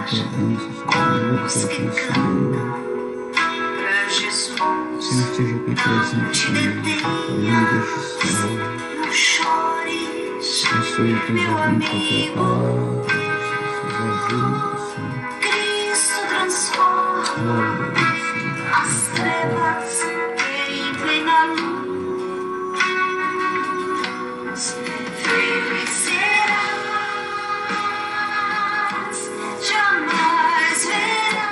presença, Senhor, Senhor esteja aqui presente comigo, além deste céu. Abençoe os teus ouvintes com a tua palavra, Jesus, ajuda, Senhor. Glória a Deus, Senhor. As trevas entrem na luz, feliz serás, jamais verás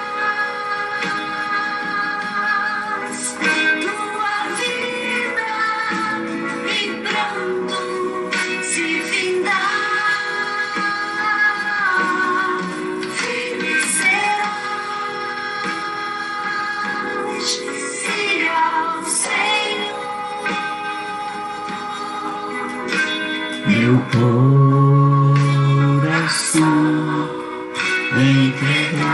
tua vida em pranto se findar, feliz serás e ao Senhor Meu coração entregar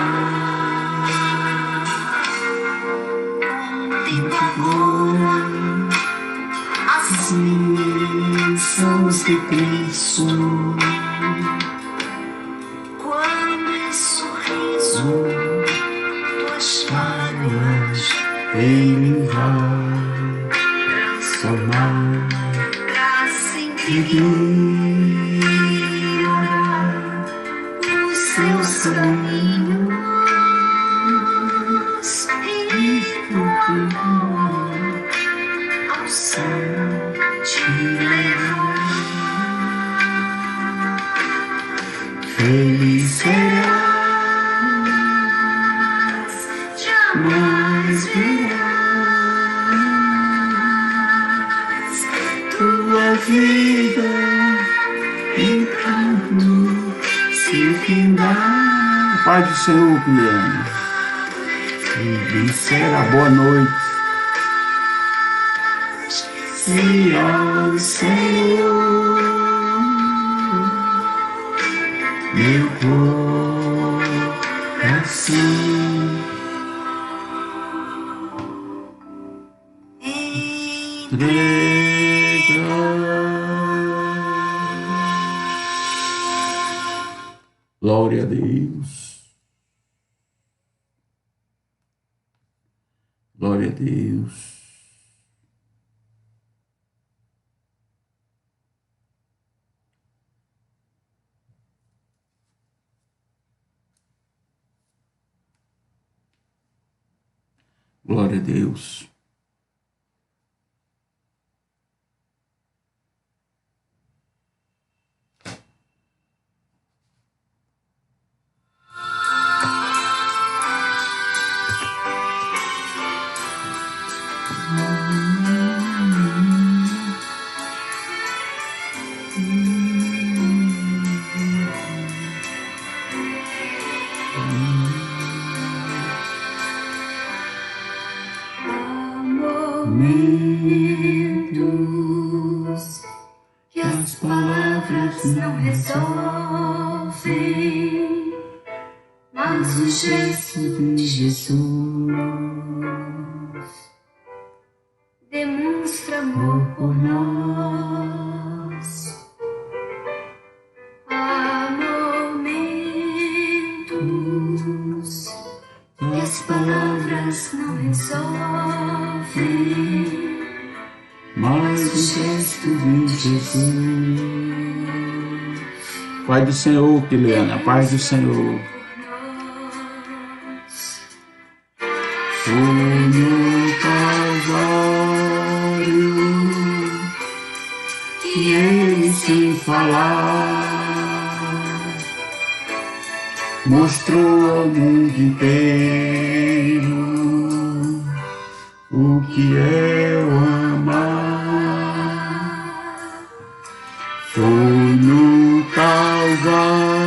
assim bênçãos de Cristo, quando em sorriso tuas lágrimas Ele vai transformar pra sempre guiar os seus caminhos e ao céu te levar. Feliz serás, jamais verás tua vida em pranto se findar. Pai do Senhor, Guilherme. Feliz será, boa noite. Se ao Senhor meu coração entregar. Glória a Deus. Glória a Deus. Glória a Deus. Momentos que as palavras não resolvem, mas o gesto de Jesus demonstra amor por nós. Há momentos que as palavras não resolvem, Mas o gesto de Jesus. Pai do Senhor, Quiliana, a paz do Senhor. Foi no Calvário que ele, sem falar, mostrou ao mundo inteiro o que é o amar. Foi no Calvário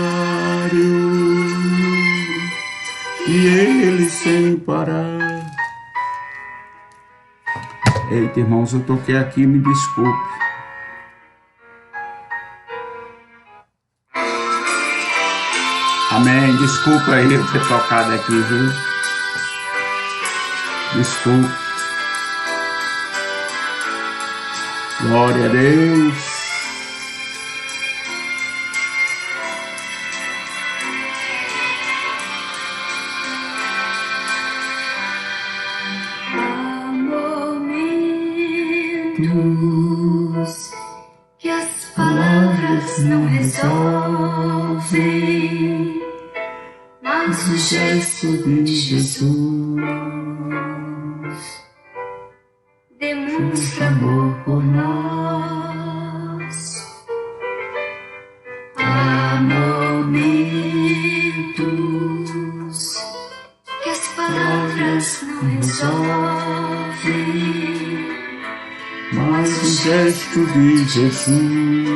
e ele, sem parar. Eita, irmãos, eu toquei aqui, me desculpe. Amém, desculpa aí eu ter tocado aqui, viu? Desculpe. Glória a Deus. momentos que as palavras não resolvem, mas o gesto de Jesus demonstra amor por nós. Há momentos que as palavras não resolvem, mas o gesto de Jesus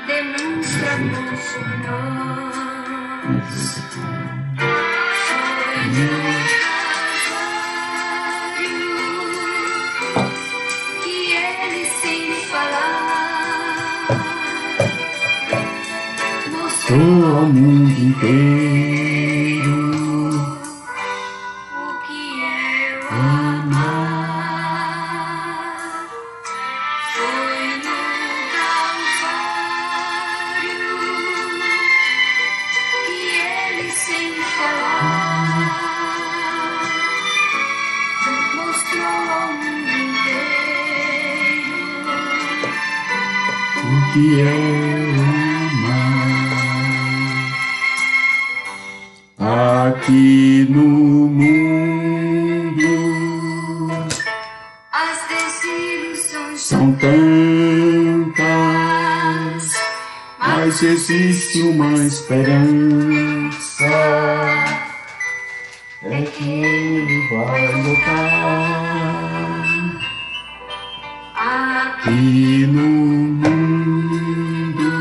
demonstra amor por nós. Foi no Calvário que ele, sem falar, mostrou ao mundo inteiro o que é o amar. Foi no Calvário que ele, sem falar, mostrou ao mundo inteiro o que é amar. Aqui no mundo as desilusões são tantas, mas existe uma esperança, é que ele vai voltar. Aqui no mundo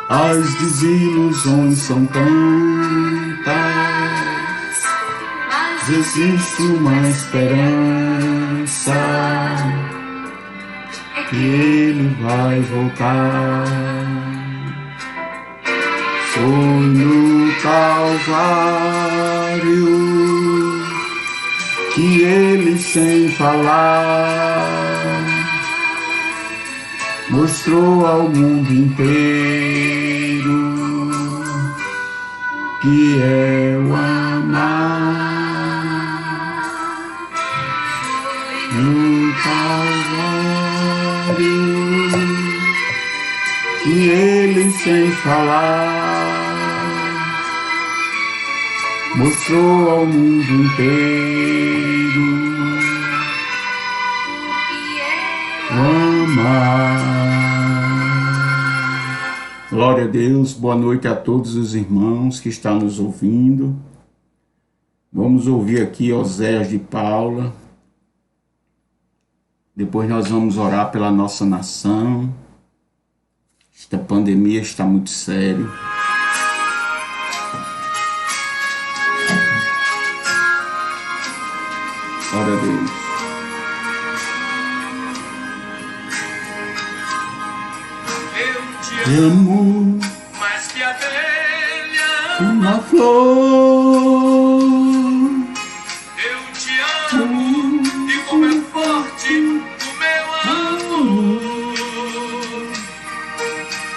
as desilusões são tantas, mas existe uma esperança, que ele vai voltar. Foi no Calvário que ele, sem falar, mostrou ao mundo inteiro que é o amar. No Calvário que ele, sem falar, mostrou ao mundo inteiro o amar. Glória a Deus, boa noite a todos os irmãos que estão nos ouvindo. Vamos ouvir aqui Oséias de Paula. Depois nós vamos orar pela nossa nação. Esta pandemia está muito séria. Glória a Deus. Eu te Te amo mais que a abelha. uma flor. Eu te amo e como é forte o meu amor.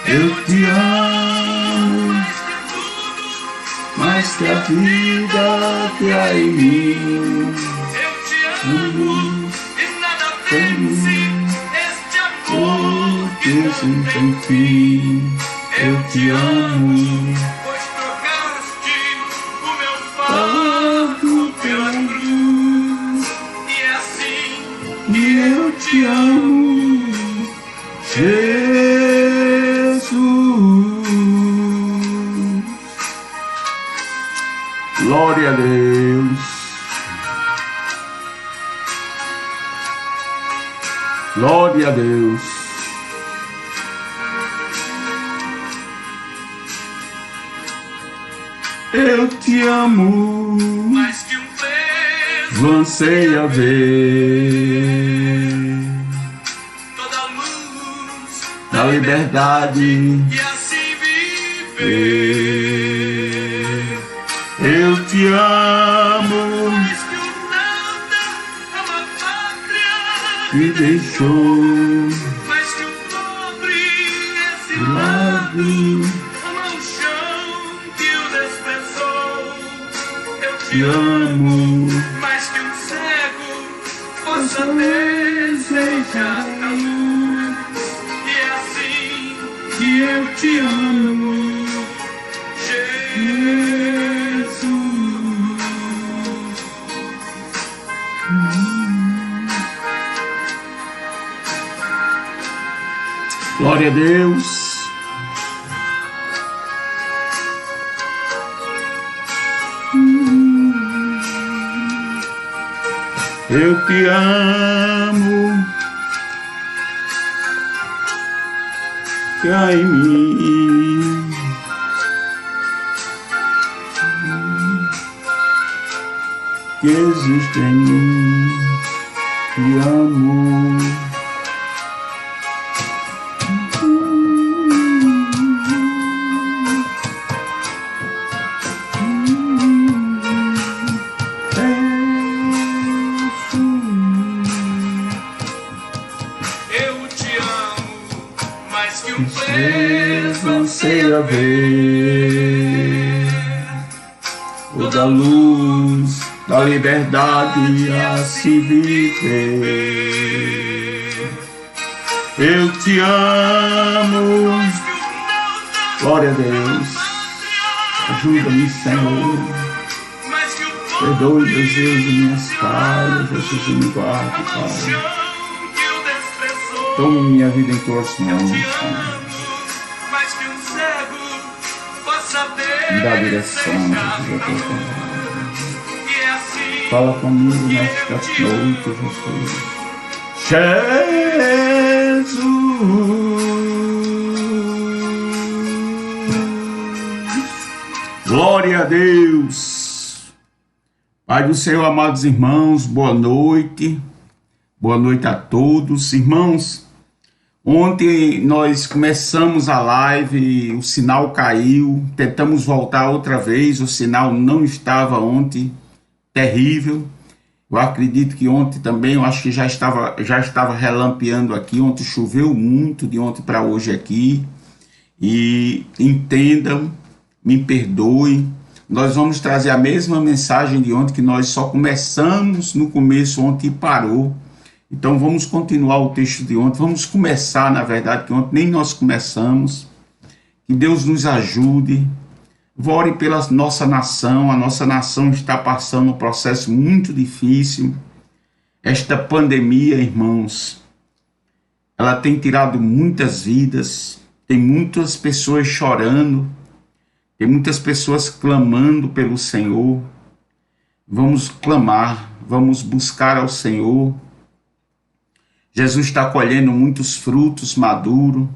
Eu te amo Mais que tudo, mais que a vida que há em mim. eu te amo e nada vence este amor que Que não sem tem fim. Eu te amo. pois trocaste o meu fardo pela cruz. E é assim E eu te amo, Jesus. Glória a Deus. Glória a Deus. Eu te amo, mais que um peso, anseia ver toda a luz da liberdade. e assim viver. Eu te amo, Mais que o nada, é uma pátria. me deixou Mais que um pobre, esse do lado, lado. ama o chão que o desprezou. Eu Te amo, mais que um cego, força desejarás. E é assim que eu te amo, Jesus. Glória a Deus. Eu te amo, que há em mim que existe em mim, te amo. Anseia ver o da luz, da liberdade a se viver. Eu te amo, glória a Deus, ajuda-me, Senhor, perdoe meus erros e minhas falhas, Jesus me guarde, Pai. Tome minha vida em tuas mãos, Senhor. Me dá a direção, Jesus. Fala comigo nesta noite, Jesus. Glória a Deus. Pai do Senhor, amados irmãos, boa noite. Boa noite a todos. Irmãos, ontem nós começamos a live, o sinal caiu, tentamos voltar outra vez, o sinal não estava ontem, terrível. Eu acredito que ontem também, eu acho que já estava relampeando aqui, ontem choveu muito, de ontem para hoje aqui. E entendam, me perdoem, nós vamos trazer a mesma mensagem de ontem, que nós só começamos no começo ontem e parou. Então vamos continuar o texto de ontem, vamos começar, na verdade, que ontem nem nós começamos. Que Deus nos ajude, ore pela nossa nação. A nossa nação está passando um processo muito difícil. Esta pandemia, irmãos, ela tem tirado muitas vidas, tem muitas pessoas chorando, tem muitas pessoas clamando pelo Senhor. Vamos clamar, vamos buscar ao Senhor. Jesus está colhendo muitos frutos maduros,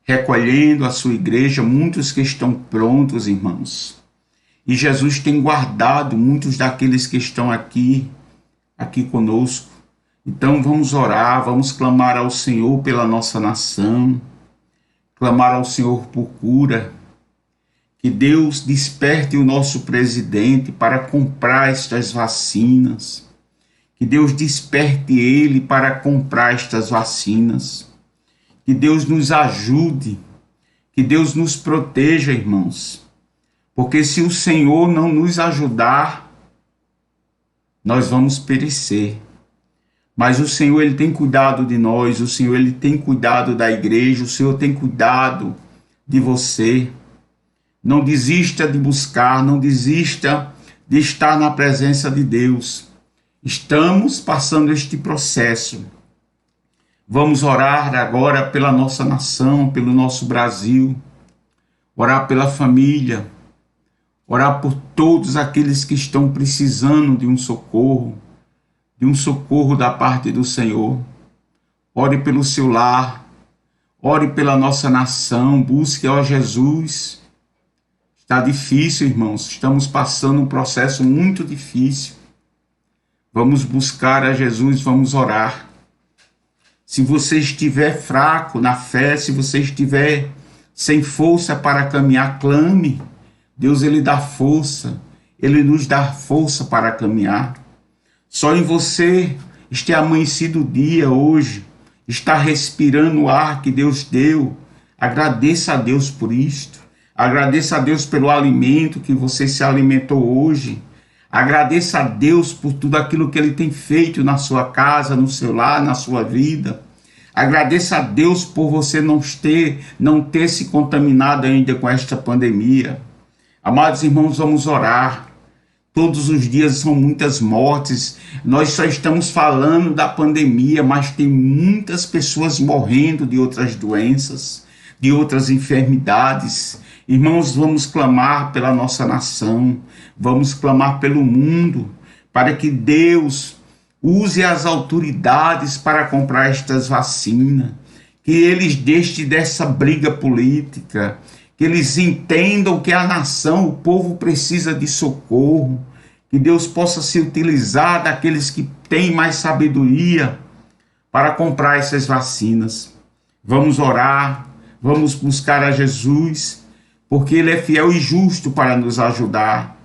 recolhendo a sua igreja, muitos que estão prontos, irmãos. E Jesus tem guardado muitos daqueles que estão aqui conosco. Então vamos orar, vamos clamar ao Senhor pela nossa nação, clamar ao Senhor por cura. Que Deus desperte o nosso presidente para comprar estas vacinas. Que Deus desperte ele para comprar estas vacinas. Que Deus nos ajude. Que Deus nos proteja, irmãos. Porque se o Senhor não nos ajudar, nós vamos perecer. Mas o Senhor, Ele tem cuidado de nós. O Senhor, Ele tem cuidado da igreja. O Senhor tem cuidado de você. Não desista de buscar. Não desista de estar na presença de Deus. Estamos passando este processo. Vamos orar agora pela nossa nação, pelo nosso Brasil, orar pela família, orar por todos aqueles que estão precisando de um socorro da parte do Senhor. Ore pelo seu lar, ore pela nossa nação, busque ao Jesus. Está difícil, irmãos, estamos passando um processo muito difícil. Vamos buscar a Jesus, vamos orar. Se você estiver fraco na fé, se você estiver sem força para caminhar, clame. Deus, Ele dá força, Ele nos dá força para caminhar. Só em você ter amanhecido o dia hoje, está respirando o ar que Deus deu. Agradeça a Deus por isto. Agradeça a Deus pelo alimento que você se alimentou hoje. Agradeça a Deus por tudo aquilo que Ele tem feito na sua casa, no seu lar, na sua vida. Agradeça a Deus por você não ter se contaminado ainda com esta pandemia. Amados irmãos, vamos orar. Todos os dias são muitas mortes. Nós só estamos falando da pandemia, mas tem muitas pessoas morrendo de outras doenças, de outras enfermidades. Irmãos, vamos clamar pela nossa nação, vamos clamar pelo mundo, para que Deus use as autoridades para comprar estas vacinas, que eles deixem dessa briga política, que eles entendam que a nação, o povo precisa de socorro, que Deus possa se utilizar daqueles que têm mais sabedoria para comprar essas vacinas. Vamos orar, vamos buscar a Jesus, porque Ele é fiel e justo para nos ajudar.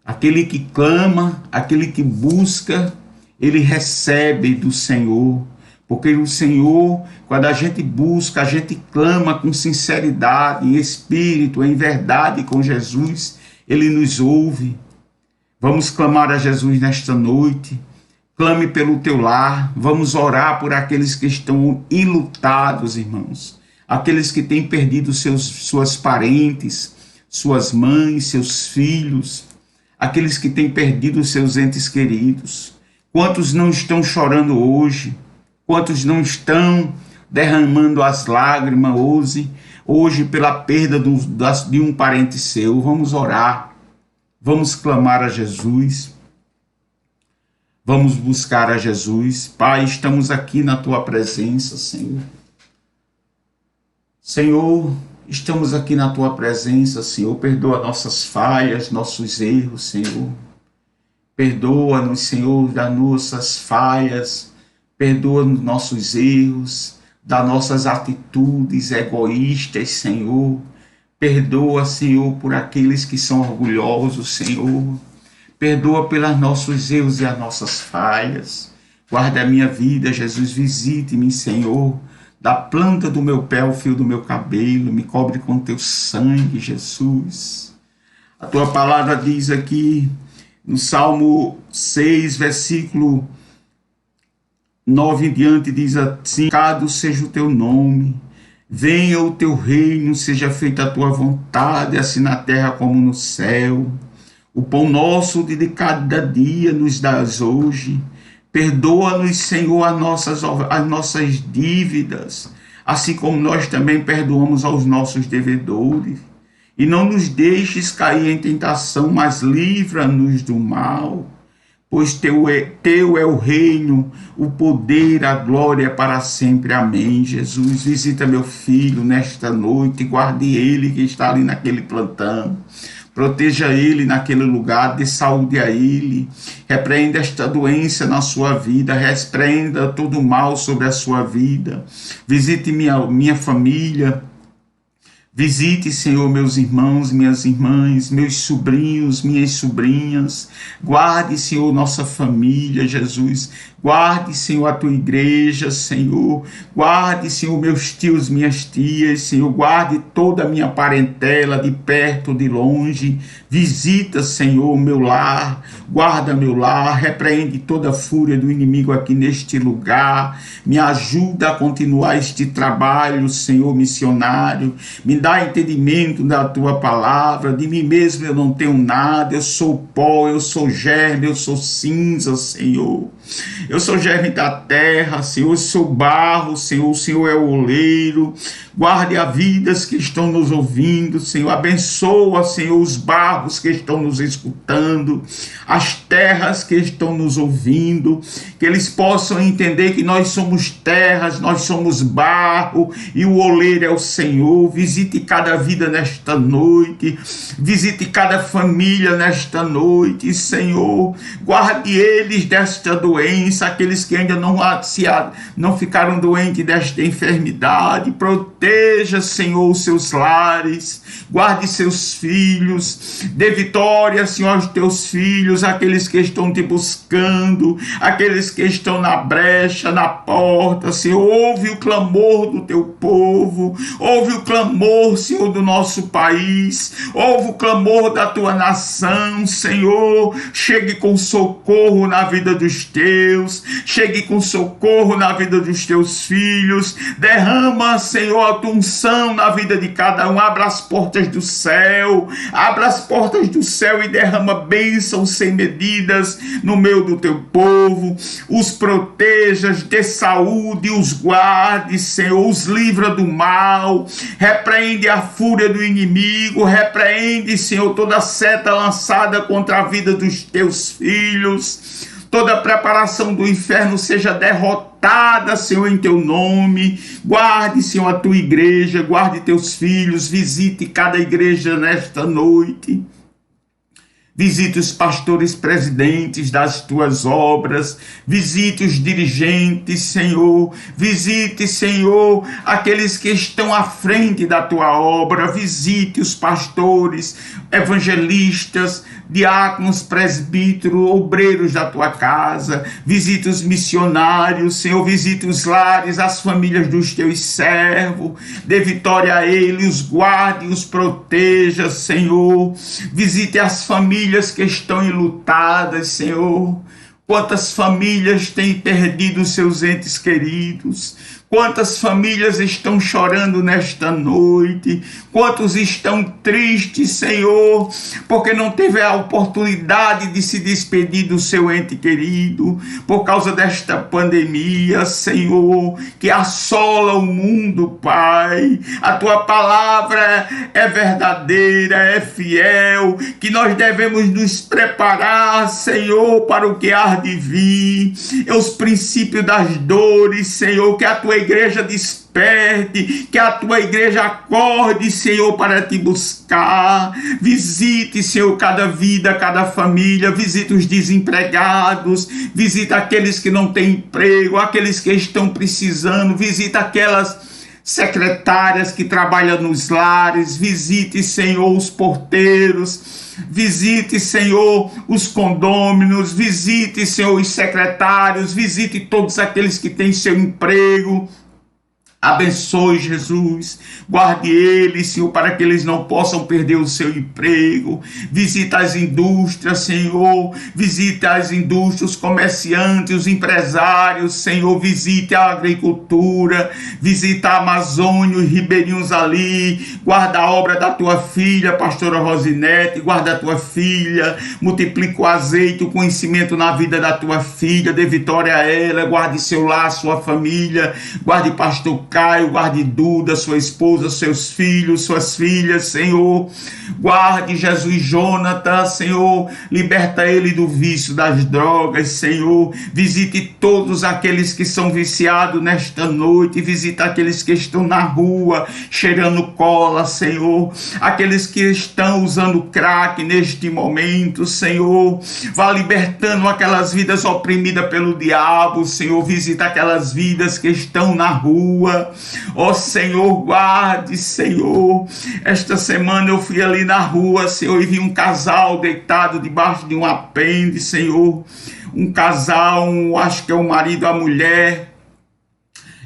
Aquele que clama, aquele que busca, ele recebe do Senhor, porque o Senhor, quando a gente busca, a gente clama com sinceridade, em espírito, em verdade com Jesus, Ele nos ouve. Vamos clamar a Jesus nesta noite. Clame pelo teu lar. Vamos orar por aqueles que estão enlutados, irmãos. Aqueles que têm perdido suas parentes, suas mães, seus filhos. Aqueles que têm perdido seus entes queridos. Quantos não estão chorando hoje? Quantos não estão derramando as lágrimas hoje pela perda de um parente seu? Vamos orar. Vamos clamar a Jesus, vamos buscar a Jesus. Pai, estamos aqui na Tua presença, Senhor. Senhor, estamos aqui na Tua presença, Senhor. Perdoa nossas falhas, nossos erros, Senhor. Perdoa-nos, Senhor, das nossas falhas. Perdoa-nos nossos erros, das nossas atitudes egoístas, Senhor. Perdoa, Senhor, por aqueles que são orgulhosos, Senhor. Perdoa pelos nossos erros e as nossas falhas. Guarda a minha vida, Jesus, visite-me, Senhor. Da planta do meu pé ao fio do meu cabelo, me cobre com teu sangue, Jesus. A tua palavra diz aqui, no Salmo 6, versículo 9 em diante, diz assim: Santificado seja o teu nome. Venha o teu reino, seja feita a tua vontade, assim na terra como no céu. O pão nosso de cada dia nos dás hoje. Perdoa-nos, Senhor, as nossas dívidas, assim como nós também perdoamos aos nossos devedores. E não nos deixes cair em tentação, mas livra-nos do mal. Pois teu é o reino, o poder, a glória para sempre. Amém. Jesus, visita meu filho nesta noite, guarde ele que está ali naquele plantão. Proteja ele naquele lugar, dê saúde a ele. Repreenda esta doença na sua vida, repreenda todo o mal sobre a sua vida. Visite minha família. Visite, Senhor, meus irmãos, minhas irmãs, meus sobrinhos, minhas sobrinhas. Guarde, Senhor, nossa família, Jesus. Guarde, Senhor, a tua igreja, Senhor. Guarde, Senhor, meus tios, minhas tias, Senhor. Guarde toda a minha parentela, de perto, de longe. Visita, Senhor, meu lar. Guarda meu lar. Repreende toda a fúria do inimigo aqui neste lugar. Me ajuda a continuar este trabalho, Senhor, missionário. Me dá entendimento da tua palavra. De mim mesmo eu não tenho nada. Eu sou pó, eu sou germe, eu sou cinza, Senhor. Eu sou germe da terra, Senhor, eu sou barro, Senhor, o Senhor é o oleiro. Guarde as vidas que estão nos ouvindo, Senhor. Abençoa, Senhor, os barros que estão nos escutando, as terras que estão nos ouvindo, que eles possam entender que nós somos terras, nós somos barro e o oleiro é o Senhor. Visite cada vida nesta noite, visite cada família nesta noite, Senhor. Guarde eles desta doença, aqueles que ainda não ficaram doentes desta enfermidade. Proteja, Senhor, os seus lares, guarde seus filhos, dê vitória, Senhor, aos teus filhos, aqueles que estão te buscando, aqueles que estão na brecha, na porta, Senhor. Ouve o clamor do teu povo, ouve o clamor clamor, Senhor, do nosso país, ouve o clamor da tua nação, Senhor. Chegue com socorro na vida dos teus, chegue com socorro na vida dos teus filhos. Derrama, Senhor, a tua unção na vida de cada um. Abra as portas do céu, abra as portas do céu e derrama bênçãos sem medidas no meio do teu povo. Os protejas, dê saúde, os guarde, Senhor, os livra do mal. Repreende a fúria do inimigo, repreende, Senhor, toda seta lançada contra a vida dos teus filhos. Toda preparação do inferno seja derrotada, Senhor, em teu nome. Guarde, Senhor, a tua igreja, guarde teus filhos, visite cada igreja nesta noite. Visite os pastores presidentes das tuas obras, visite os dirigentes, Senhor, visite, Senhor, aqueles que estão à frente da tua obra, visite os pastores, evangelistas, diáconos, presbíteros, obreiros da tua casa, visite os missionários, Senhor, visite os lares, as famílias dos teus servos, dê vitória a eles, os guarde, os proteja, Senhor, visite as famílias que estão enlutadas, Senhor. Quantas famílias têm perdido seus entes queridos? Quantas famílias estão chorando nesta noite? Quantos estão tristes, Senhor, porque não teve a oportunidade de se despedir do seu ente querido por causa desta pandemia, Senhor, que assola o mundo, Pai. A tua palavra é verdadeira, é fiel, que nós devemos nos preparar, Senhor, para o que há de vir. Os princípios das dores, Senhor, que a tua igreja desperte, que a tua igreja acorde, Senhor, para te buscar. Visite, Senhor, cada vida, cada família, visite os desempregados, visita aqueles que não têm emprego, aqueles que estão precisando, visita aquelas secretárias que trabalham nos lares, visite, Senhor, os porteiros, visite, Senhor, os condôminos, visite, Senhor, os secretários, visite todos aqueles que têm seu emprego. Abençoe, Jesus, guarde eles, Senhor, para que eles não possam perder o seu emprego. Visita as indústrias, Senhor, visita as indústrias, os comerciantes, os empresários, Senhor, visite a agricultura, visita a Amazônia, os ribeirinhos ali, guarda a obra da tua filha, pastora Rosinete, guarda a tua filha, multiplica o azeite, o conhecimento na vida da tua filha, dê vitória a ela, guarde seu lar, sua família, guarde pastor Caio, guarde Duda, sua esposa, seus filhos, suas filhas, Senhor. Guarde Jesus Jonathan, Senhor. Liberta ele do vício das drogas, Senhor. Visite todos aqueles que são viciados nesta noite. Visita aqueles que estão na rua, cheirando cola, Senhor. Aqueles que estão usando crack neste momento, Senhor. Vá libertando aquelas vidas oprimidas pelo diabo, Senhor. Visita aquelas vidas que estão na rua. Ó Senhor, guarde, Senhor. Esta semana eu fui ali na rua, Senhor, e vi um casal deitado debaixo de um apêndice, Senhor. Um casal, acho que é o marido e a mulher.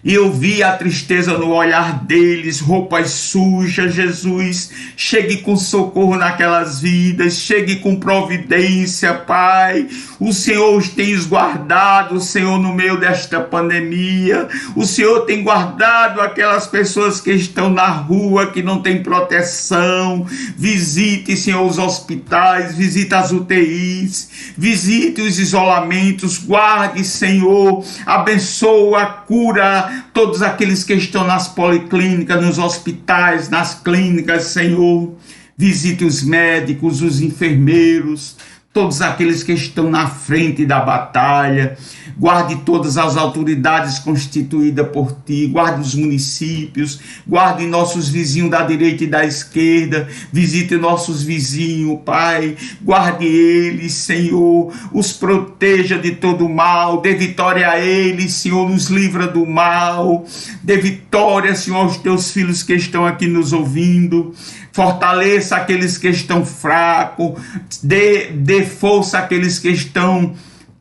E eu vi a tristeza no olhar deles, roupas sujas. Jesus, chegue com socorro naquelas vidas, chegue com providência, Pai. O Senhor os tem guardado, Senhor, no meio desta pandemia. O Senhor tem guardado aquelas pessoas que estão na rua, que não têm proteção. Visite, Senhor, os hospitais, visite as UTIs, visite os isolamentos, guarde, Senhor, abençoa, cura todos aqueles que estão nas policlínicas, nos hospitais, nas clínicas, Senhor. Visite os médicos, os enfermeiros, todos aqueles que estão na frente da batalha. Guarde todas as autoridades constituídas por ti, guarde os municípios, guarde nossos vizinhos da direita e da esquerda, visite nossos vizinhos, Pai, guarde eles, Senhor, os proteja de todo mal, dê vitória a eles, Senhor, nos livra do mal, dê vitória, Senhor, aos teus filhos que estão aqui nos ouvindo. Fortaleça aqueles que estão fracos, dê força àqueles que estão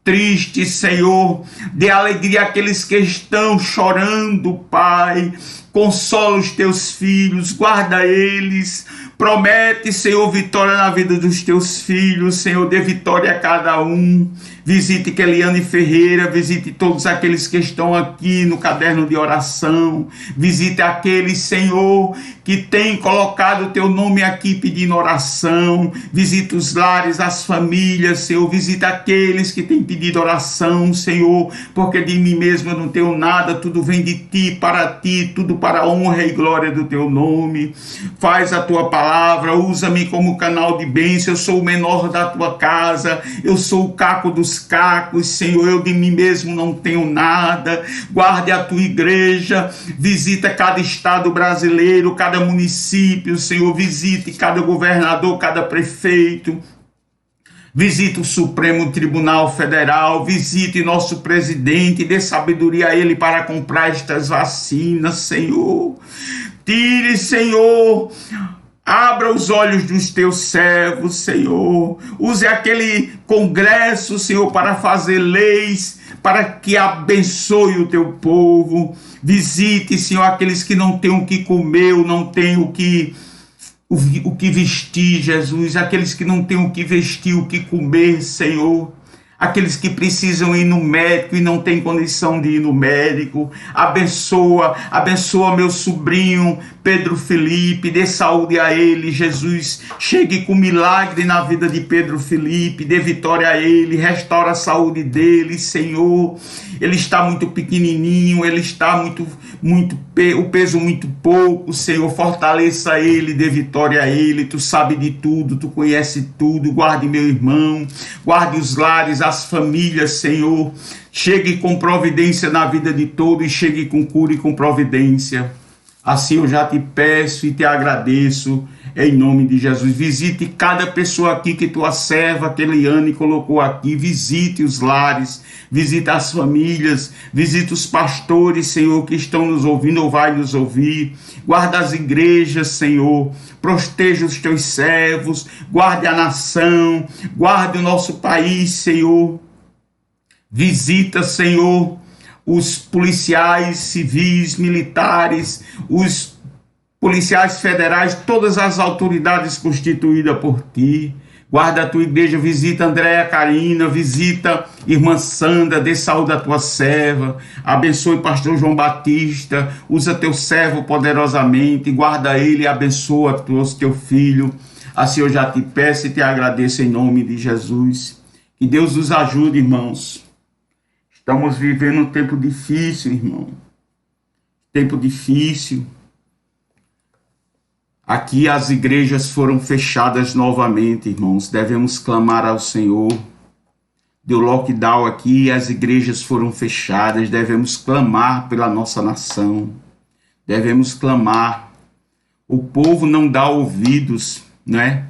tristes, Senhor, dê alegria àqueles que estão chorando, Pai. consola os teus filhos, guarda eles, promete, Senhor, vitória na vida dos teus filhos, Senhor, dê vitória a cada um. Visite Keliane Ferreira, visite todos aqueles que estão aqui no caderno de oração, visite aqueles, Senhor, que têm colocado o teu nome aqui pedindo oração, visite os lares, as famílias, Senhor, visite aqueles que têm pedido oração, Senhor, porque de mim mesmo eu não tenho nada, tudo vem de ti, tudo para a honra e glória do teu nome. Faz a tua palavra, usa-me como canal de bênção, eu sou o menor da tua casa, eu sou o caco dos cacos, Senhor, eu de mim mesmo não tenho nada. Guarde a tua igreja, visita cada estado brasileiro, cada município, Senhor, visite cada governador, cada prefeito, visite o Supremo Tribunal Federal, visite nosso presidente, dê sabedoria a ele para comprar estas vacinas, Senhor. Tire, Senhor, abra os olhos dos teus servos, Senhor. Use aquele congresso, Senhor, para fazer leis, para que abençoe o teu povo. Visite, Senhor, aqueles que não têm o que comer, ou não têm o que vestir, Jesus. Aqueles que não têm o que vestir, o que comer, Senhor. Aqueles que precisam ir no médico e não têm condição de ir no médico. Abençoa meu sobrinho Pedro Felipe, dê saúde a ele, Jesus. Chegue com milagre na vida de Pedro Felipe, dê vitória a ele, restaura a saúde dele, Senhor. Ele está muito pequenininho, ele está o peso muito pouco, Senhor. Fortaleça ele, dê vitória a ele. Tu sabe de tudo, tu conhece tudo. Guarde meu irmão, guarde os lares, as famílias, Senhor. Chegue com providência na vida de todos e chegue com cura e com providência. Assim eu já te peço e te agradeço, em nome de Jesus. Visite cada pessoa aqui que tua serva, Keliane, colocou aqui. Visite os lares, visite as famílias, visite os pastores, Senhor, que estão nos ouvindo ou vai nos ouvir. Guarda as igrejas, Senhor. Proteja os teus servos, guarde a nação, guarde o nosso país, Senhor. Visita, Senhor, os policiais civis, militares, os policiais federais, todas as autoridades constituídas por ti. Guarda a tua igreja, visita Andréa Carina, visita irmã Sandra, dê saúde à tua serva, abençoe o pastor João Batista, usa teu servo poderosamente, guarda ele e abençoa teu filho. Assim eu já te peço e te agradeço em nome de Jesus. Que Deus nos ajude, irmãos. Estamos vivendo um tempo difícil, irmão. Tempo difícil. Aqui as igrejas foram fechadas novamente, irmãos. Devemos clamar ao Senhor. Deu lockdown aqui e as igrejas foram fechadas. Devemos clamar pela nossa nação. Devemos clamar. O povo não dá ouvidos, né?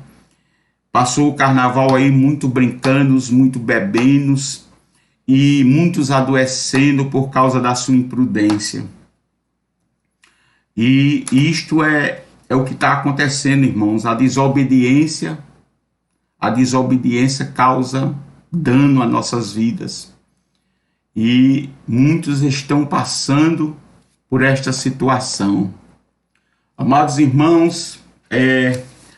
Passou o carnaval aí muito brincando, muito bebendo e muitos adoecendo por causa da sua imprudência. E isto é o que está acontecendo, irmãos. A desobediência causa dano às nossas vidas. E muitos estão passando por esta situação. Amados irmãos,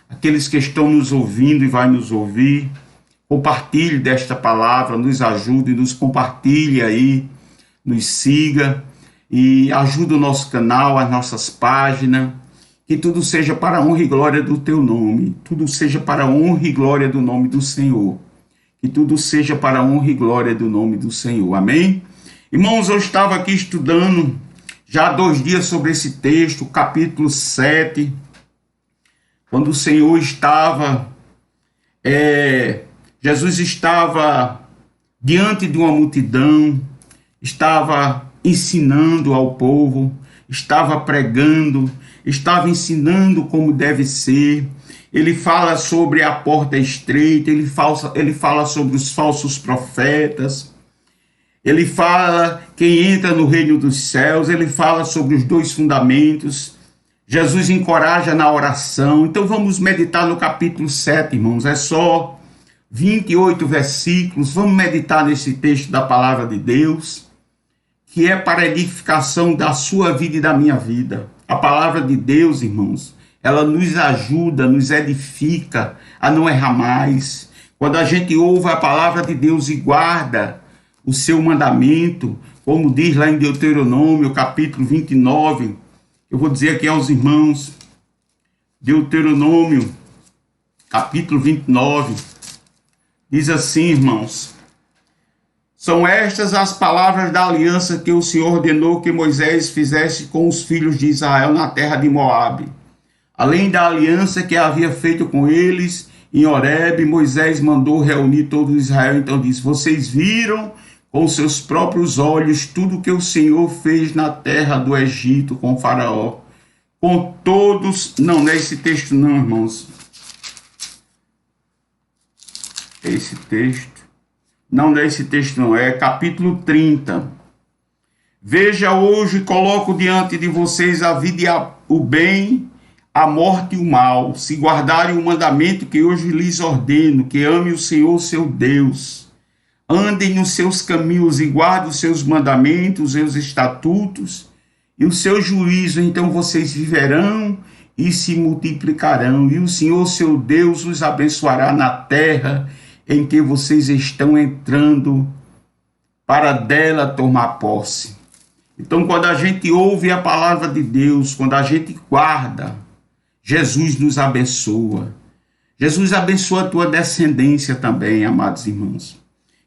aqueles que estão nos ouvindo e vai nos ouvir, compartilhe desta palavra, nos ajude, nos compartilhe aí, nos siga e ajude o nosso canal, as nossas páginas. Que tudo seja para a honra e glória do teu nome. Tudo seja para a honra e glória do nome do Senhor. Que tudo seja para a honra e glória do nome do Senhor. Amém? Irmãos, eu estava aqui estudando já há 2 dias sobre esse texto, capítulo 7, quando o Senhor estava, Jesus estava diante de uma multidão, estava ensinando ao povo, estava pregando, estava ensinando como deve ser. Ele fala sobre a porta estreita, ele fala sobre os falsos profetas, ele fala quem entra no reino dos céus, ele fala sobre os 2 fundamentos. Jesus encoraja na oração. Então vamos meditar no capítulo 7, irmãos. É só 28 versículos. Vamos meditar nesse texto da palavra de Deus, que é para a edificação da sua vida e da minha vida. A palavra de Deus, irmãos, ela nos ajuda, nos edifica a não errar mais. Quando a gente ouve a palavra de Deus e guarda o seu mandamento, como diz lá em Deuteronômio, capítulo 29, eu vou dizer aqui aos irmãos, Deuteronômio, capítulo 29, diz assim, irmãos: são estas as palavras da aliança que o Senhor ordenou que Moisés fizesse com os filhos de Israel na terra de Moabe. Além da aliança que havia feito com eles em Horebe, Moisés mandou reunir todo Israel. Então disse: vocês viram com seus próprios olhos tudo que o Senhor fez na terra do Egito com Faraó. Com todos... Não é esse texto não, irmãos. É esse texto. Não é esse texto não, é capítulo 30. Veja, hoje coloco diante de vocês a vida e o bem, a morte e o mal. Se guardarem o mandamento que hoje lhes ordeno, que ame o Senhor seu Deus, andem nos seus caminhos e guardem os seus mandamentos, os seus estatutos e o seu juízo, então vocês viverão e se multiplicarão, e o Senhor seu Deus os abençoará na terra em que vocês estão entrando para dela tomar posse. Então, quando a gente ouve a palavra de Deus, quando a gente guarda, Jesus nos abençoa. Jesus abençoa a tua descendência também, amados irmãos.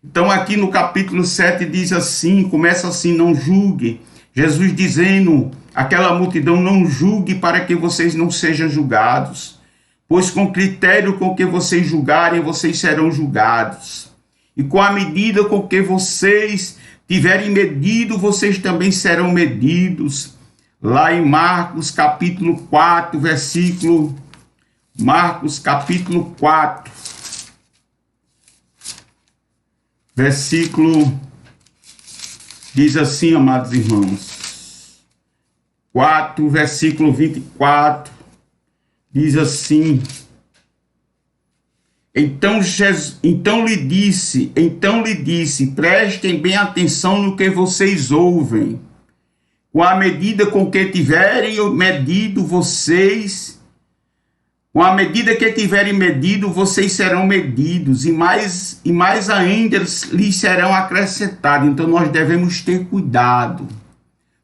Então, aqui no capítulo 7 diz assim, começa assim: não julgue. Jesus dizendo àquela multidão: não julgue para que vocês não sejam julgados. Pois com critério com que vocês julgarem, vocês serão julgados. E com a medida com que vocês tiverem medido, vocês também serão medidos. Lá em Marcos capítulo 4, versículo... Marcos capítulo 4, versículo... Diz assim, amados irmãos. 4, versículo 24... Diz assim: então lhe disse, prestem bem atenção no que vocês ouvem. Com a medida com que tiverem medido, vocês serão medidos, e mais ainda lhes serão acrescentados. Então nós devemos ter cuidado.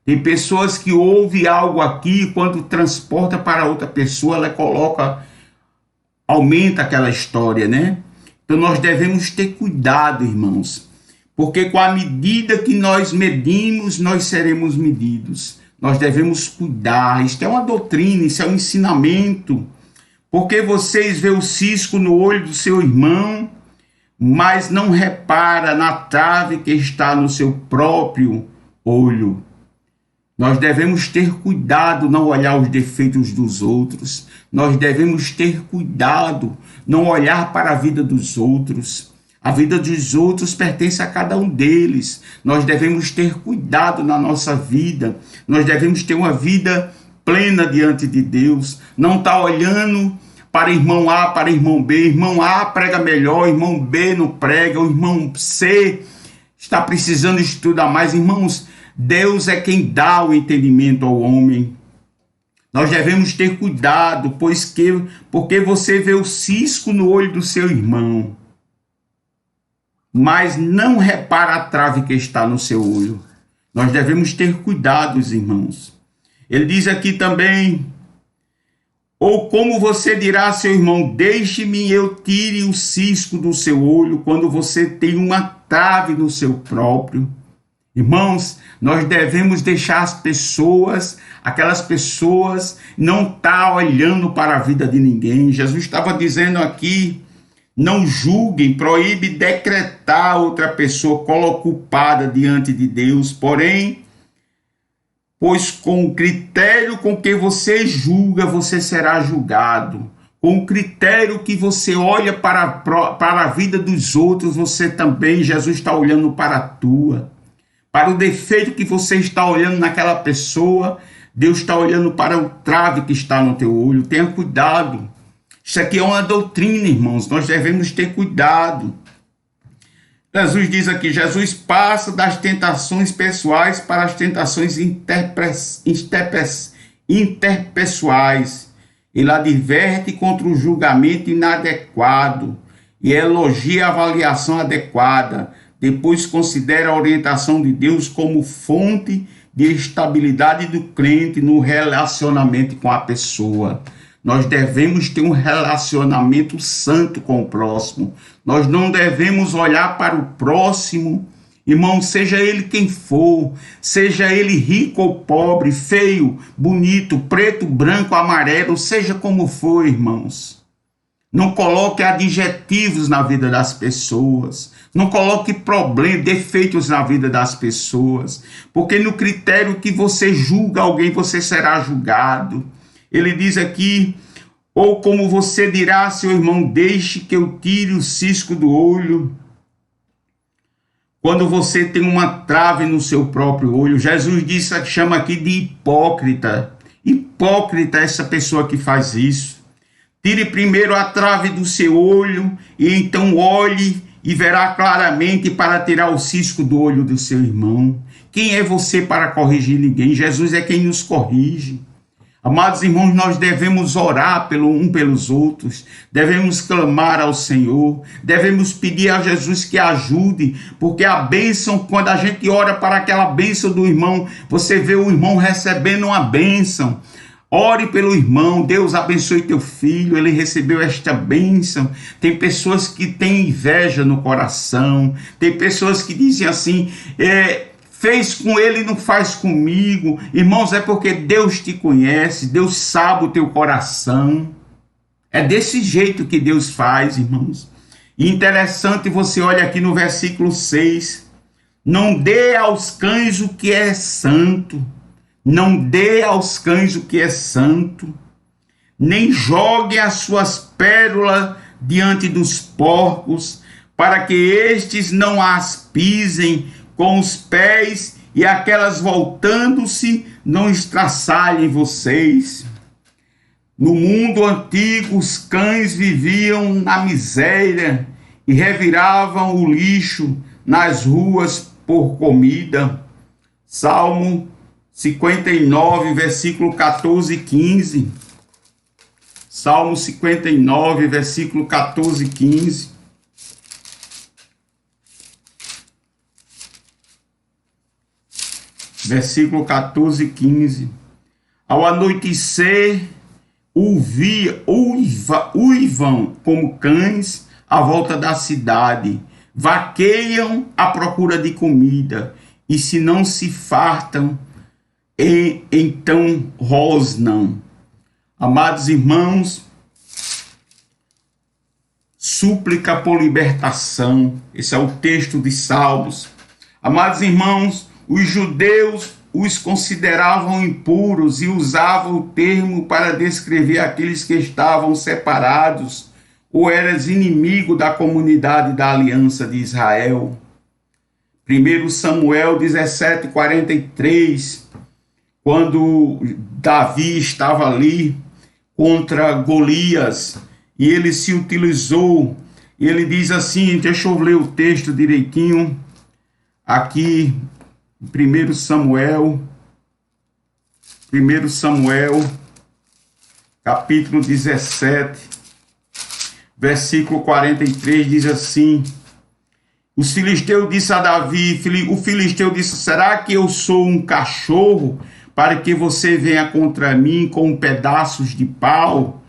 Tem pessoas que ouvem algo aqui, quando transporta para outra pessoa, ela aumenta aquela história, né? Então nós devemos ter cuidado, irmãos, porque com a medida que nós medimos, nós seremos medidos. Nós devemos cuidar. Isto é uma doutrina, isso é um ensinamento. Porque vocês veem o cisco no olho do seu irmão, mas não repara na trave que está no seu próprio olho. Nós devemos ter cuidado, não olhar os defeitos dos outros. Nós devemos ter cuidado, não olhar para a vida dos outros. A vida dos outros pertence a cada um deles. Nós devemos ter cuidado na nossa vida. Nós devemos ter uma vida plena diante de Deus. Não estar olhando para irmão A, para irmão B. Irmão A prega melhor, irmão B não prega, o irmão C está precisando estudar mais. Irmãos, Deus é quem dá o entendimento ao homem. Nós devemos ter cuidado, porque você vê o cisco no olho do seu irmão, mas não repara a trave que está no seu olho. Nós devemos ter cuidado, irmãos. Ele diz aqui também: ou como você dirá a seu irmão, deixe-me eu tire o cisco do seu olho, quando você tem uma trave no seu próprio. Irmãos, nós devemos deixar aquelas pessoas, não estar olhando para a vida de ninguém. Jesus estava dizendo aqui: não julguem, proíbe decretar outra pessoa culpada diante de Deus. Porém, pois com o critério com que você julga, você será julgado. Com o critério que você olha para a vida dos outros, você também, Jesus está olhando para a tua. Para o defeito que você está olhando naquela pessoa, Deus está olhando para o trave que está no teu olho. Tenha cuidado. Isso aqui é uma doutrina, irmãos. Nós devemos ter cuidado. Jesus diz aqui: Jesus passa das tentações pessoais para as tentações interpessoais. Ele adverte contra o julgamento inadequado e elogia a avaliação adequada. Depois considera a orientação de Deus como fonte de estabilidade do crente no relacionamento com a pessoa. Nós devemos ter um relacionamento santo com o próximo. Nós não devemos olhar para o próximo, irmão, seja ele quem for, seja ele rico ou pobre, feio, bonito, preto, branco, amarelo, seja como for, irmãos. Não coloque adjetivos na vida das pessoas. Não coloque problemas, defeitos na vida das pessoas. Porque no critério que você julga alguém, você será julgado. Ele diz aqui, ou como você dirá a seu irmão, deixe que eu tire o cisco do olho. Quando você tem uma trave no seu próprio olho, Jesus disse, chama aqui de hipócrita. Hipócrita é essa pessoa que faz isso. Tire primeiro a trave do seu olho e então olhe e verá claramente para tirar o cisco do olho do seu irmão. Quem é você para corrigir ninguém? Jesus é quem nos corrige. Amados irmãos, nós devemos orar pelos outros, devemos clamar ao Senhor, devemos pedir a Jesus que ajude, porque a bênção, quando a gente ora para aquela bênção do irmão, você vê o irmão recebendo uma bênção. Ore pelo irmão, Deus abençoe teu filho, ele recebeu esta bênção. Tem pessoas que têm inveja no coração, tem pessoas que dizem assim, fez com ele, não faz comigo. Irmãos, é porque Deus te conhece, Deus sabe o teu coração. É desse jeito que Deus faz, irmãos. E interessante, você olha aqui no versículo 6, não dê aos cães o que é santo. Não dê aos cães o que é santo, nem jogue as suas pérolas diante dos porcos, para que estes não as pisem com os pés e aquelas voltando-se não estraçalhem vocês. No mundo antigo, os cães viviam na miséria e reviravam o lixo nas ruas por comida. Salmo 59, versículo 14 e 15. Salmo 59, versículo 14 e 15. Versículo 14 e 15. Ao anoitecer, uivam como cães à volta da cidade, vaqueiam à procura de comida, e se não se fartam, então rosnam. Amados irmãos, súplica por libertação. Esse é o texto de Salmos. Amados irmãos, os judeus os consideravam impuros e usavam o termo para descrever aqueles que estavam separados ou eram inimigos da comunidade da aliança de Israel. 1 Samuel 17:43, quando Davi estava ali contra Golias, e ele se utilizou, ele diz assim, deixa eu ler o texto direitinho, aqui, 1 Samuel, capítulo 17, versículo 43, diz assim, o filisteu disse a Davi, o filisteu disse, será que eu sou um cachorro para que você venha contra mim com pedaços de pau?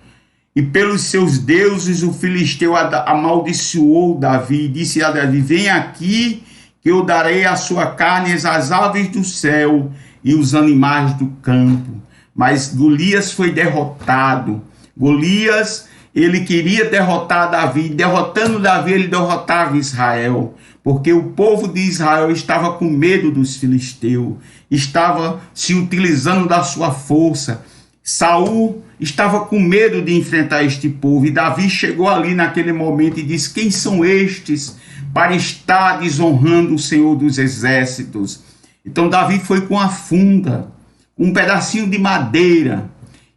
E pelos seus deuses o filisteu amaldiçoou Davi, e disse a Davi, vem aqui que eu darei a sua carne às aves do céu e os animais do campo. Mas Golias foi derrotado. Golias, ele queria derrotar Davi, derrotando Davi, ele derrotava Israel, porque o povo de Israel estava com medo dos filisteus, estava se utilizando da sua força. Saul estava com medo de enfrentar este povo, e Davi chegou ali naquele momento e disse, quem são estes para estar desonrando o Senhor dos exércitos? Então Davi foi com a funda, um pedacinho de madeira,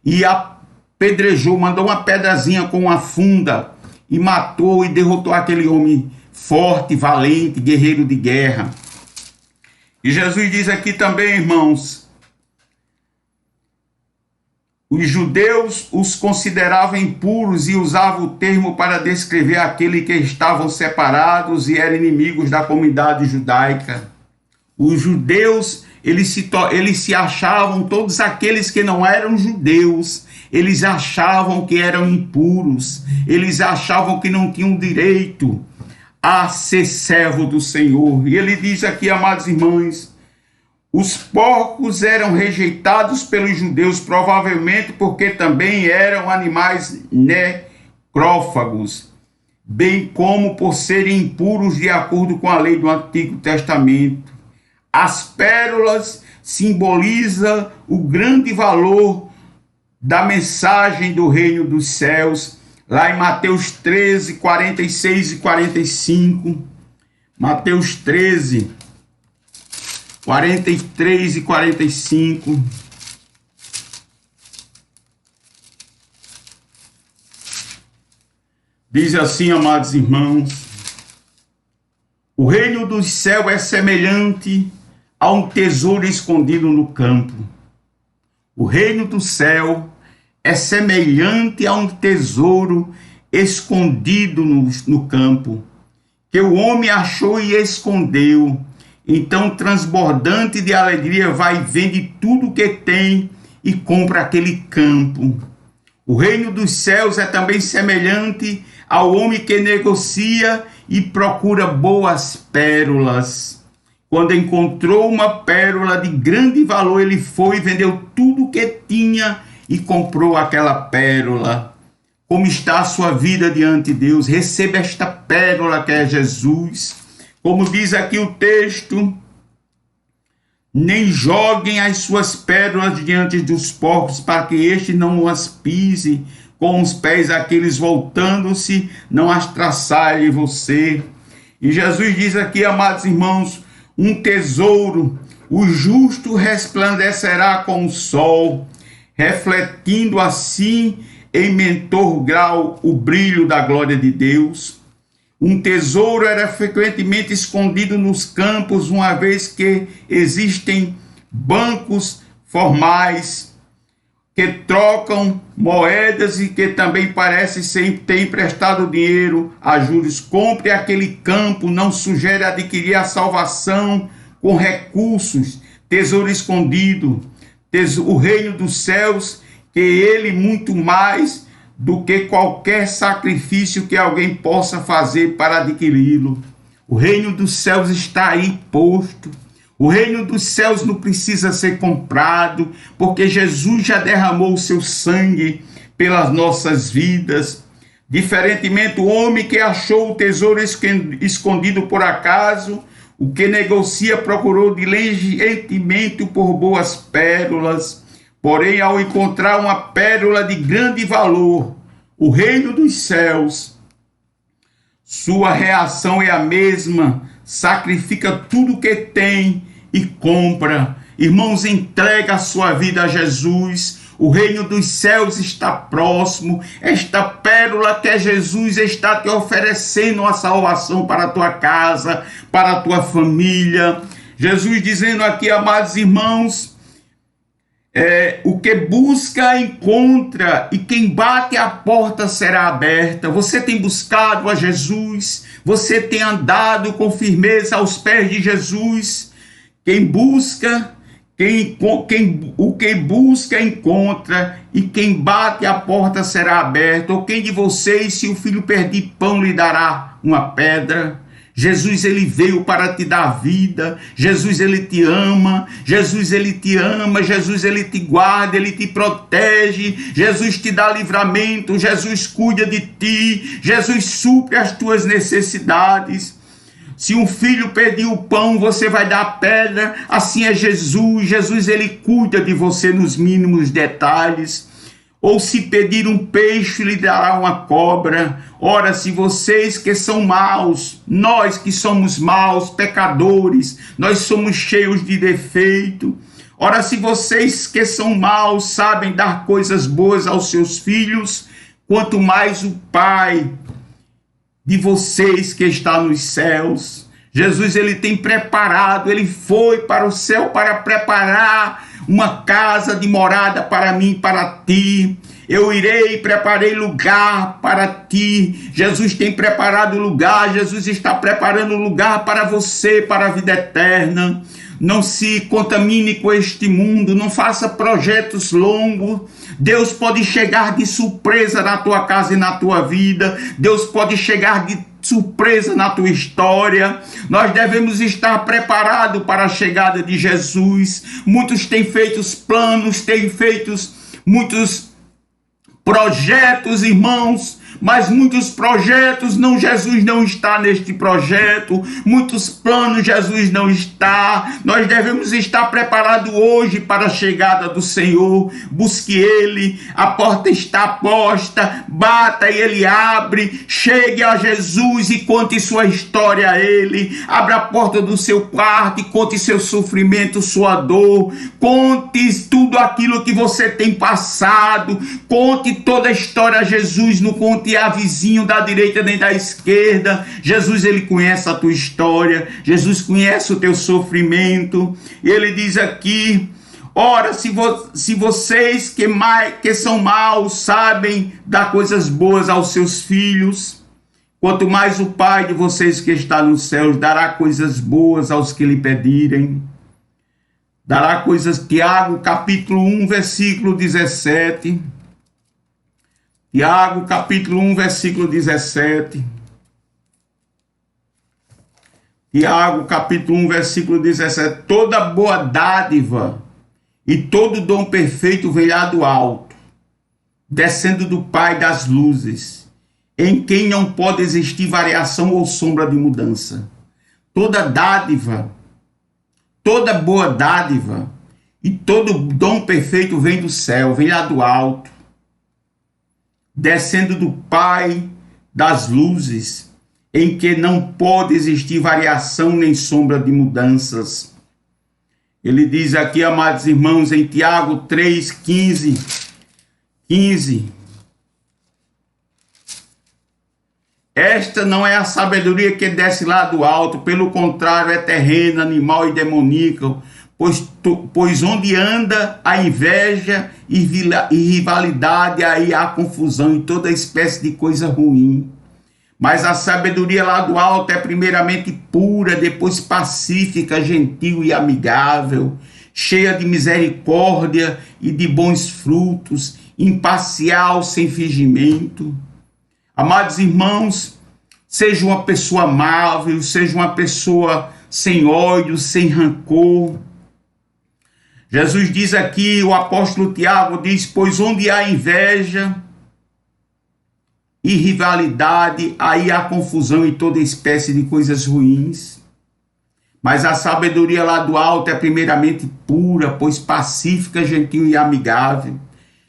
e apedrejou, mandou uma pedrazinha com uma funda, e matou e derrotou aquele homem forte, valente, guerreiro de guerra. E Jesus diz aqui também, irmãos, Os judeus os consideravam impuros e usavam o termo para descrever aqueles que estavam separados e eram inimigos da comunidade judaica. Os judeus, eles se achavam, todos aqueles que não eram judeus, eles achavam que eram impuros, eles achavam que não tinham direito a ser servo do Senhor. E ele diz aqui, amados irmãos, os porcos eram rejeitados pelos judeus, provavelmente porque também eram animais necrófagos, bem como por serem impuros de acordo com a lei do Antigo Testamento. As pérolas simbolizam o grande valor da mensagem do reino dos céus, lá em Mateus 13, 46 e 45. Mateus 13, 43 e 45. Diz assim, amados irmãos: o reino dos céus é semelhante a um tesouro escondido no campo. O reino do céu é semelhante a um tesouro escondido no campo, que o homem achou e escondeu. Então, transbordante de alegria, vai e vende tudo que tem e compra aquele campo. O reino dos céus é também semelhante ao homem que negocia e procura boas pérolas. Quando encontrou uma pérola de grande valor, ele foi e vendeu tudo que tinha e comprou aquela pérola. Como está a sua vida diante de Deus? Receba esta pérola que é Jesus. Como diz aqui o texto, nem joguem as suas pérolas diante dos porcos, para que este não as pise com os pés, aqueles voltando-se, não as traçarem você. E Jesus diz aqui, amados irmãos, um tesouro, o justo resplandecerá como o sol, refletindo assim em menor grau o brilho da glória de Deus. Um tesouro era frequentemente escondido nos campos, uma vez que existem bancos formais que trocam moedas e que também parecem sempre ter emprestado dinheiro a juros. Compre aquele campo, não sugere adquirir a salvação com recursos, tesouro escondido, o reino dos céus, que ele muito mais do que qualquer sacrifício que alguém possa fazer para adquiri-lo. O reino dos céus está aí posto. O reino dos céus não precisa ser comprado, porque Jesus já derramou o seu sangue pelas nossas vidas. Diferentemente, o homem que achou o tesouro escondido por acaso, o que negocia procurou diligentemente por boas pérolas. Porém, ao encontrar uma pérola de grande valor, o reino dos céus, sua reação é a mesma, sacrifica tudo que tem e compra. Irmãos, entrega a sua vida a Jesus. O reino dos céus está próximo. Esta pérola que é Jesus está te oferecendo a salvação para a tua casa, para a tua família. Jesus dizendo aqui, amados irmãos, o que busca, encontra, e quem bate a porta será aberta. Você tem buscado a Jesus, você tem andado com firmeza aos pés de Jesus. Quem busca, o que busca, encontra, e quem bate a porta será aberta. Ou quem de vocês, se o filho pedir pão, lhe dará uma pedra? Jesus, ele veio para te dar vida. Jesus, ele te ama. Jesus, ele te ama. Jesus, ele te guarda, ele te protege. Jesus te dá livramento. Jesus cuida de ti. Jesus supre as tuas necessidades. Se um filho pedir o pão, você vai dar a pedra. Assim é Jesus. Jesus, ele cuida de você nos mínimos detalhes. Ou se pedir um peixe, lhe dará uma cobra. Ora, se vocês que são maus, nós que somos maus, pecadores, nós somos cheios de defeito. Ora, se vocês que são maus sabem dar coisas boas aos seus filhos, quanto mais o Pai de vocês que está nos céus. Jesus, ele tem preparado, ele foi para o céu para preparar uma casa de morada para mim e para ti. Eu irei e preparei lugar para ti. Jesus tem preparado lugar, Jesus está preparando lugar para você, para a vida eterna. Não se contamine com este mundo, não faça projetos longos. Deus pode chegar de surpresa na tua casa e na tua vida. Deus pode chegar de surpresa na tua história. Nós devemos estar preparados para a chegada de Jesus. Muitos têm feito planos, têm feito muitos projetos, irmãos, mas muitos projetos, Jesus não está neste projeto, muitos planos, Jesus não está. Nós devemos estar preparados hoje para a chegada do Senhor. Busque Ele, a porta está posta, bata e Ele abre. Chegue a Jesus e conte sua história a Ele. Abra a porta do seu quarto e conte seu sofrimento, sua dor. Conte tudo aquilo que você tem passado. Conte toda a história a Jesus, não conte a vizinho da direita nem da esquerda. Jesus, Ele conhece a tua história. Jesus conhece o teu sofrimento. E Ele diz aqui: ora, se vocês que são maus sabem dar coisas boas aos seus filhos, quanto mais o Pai de vocês que está nos céus dará coisas boas aos que lhe pedirem. Dará coisas. Tiago capítulo 1, versículo 17. Tiago, capítulo 1, versículo 17. Tiago, capítulo 1, versículo 17. Toda boa dádiva e todo dom perfeito vem lá do alto, descendo do Pai das luzes, em quem não pode existir variação ou sombra de mudança. Toda dádiva, toda boa dádiva e todo dom perfeito vem do céu, vem lá do alto, descendo do Pai das luzes, em que não pode existir variação nem sombra de mudanças. Ele diz aqui, amados irmãos, em Tiago 3, 15. Esta não é a sabedoria que desce lá do alto, pelo contrário, é terrena, animal e demoníaca, pois onde anda a inveja e rivalidade, aí há confusão e toda espécie de coisa ruim. Mas a sabedoria lá do alto é primeiramente pura, depois pacífica, gentil e amigável, cheia de misericórdia e de bons frutos, imparcial, sem fingimento. Amados irmãos, seja uma pessoa amável, seja uma pessoa sem ódio, sem rancor. Jesus diz aqui, o apóstolo Tiago diz: pois onde há inveja e rivalidade, aí há confusão e toda espécie de coisas ruins. Mas a sabedoria lá do alto é primeiramente pura, pois pacífica, gentil e amigável,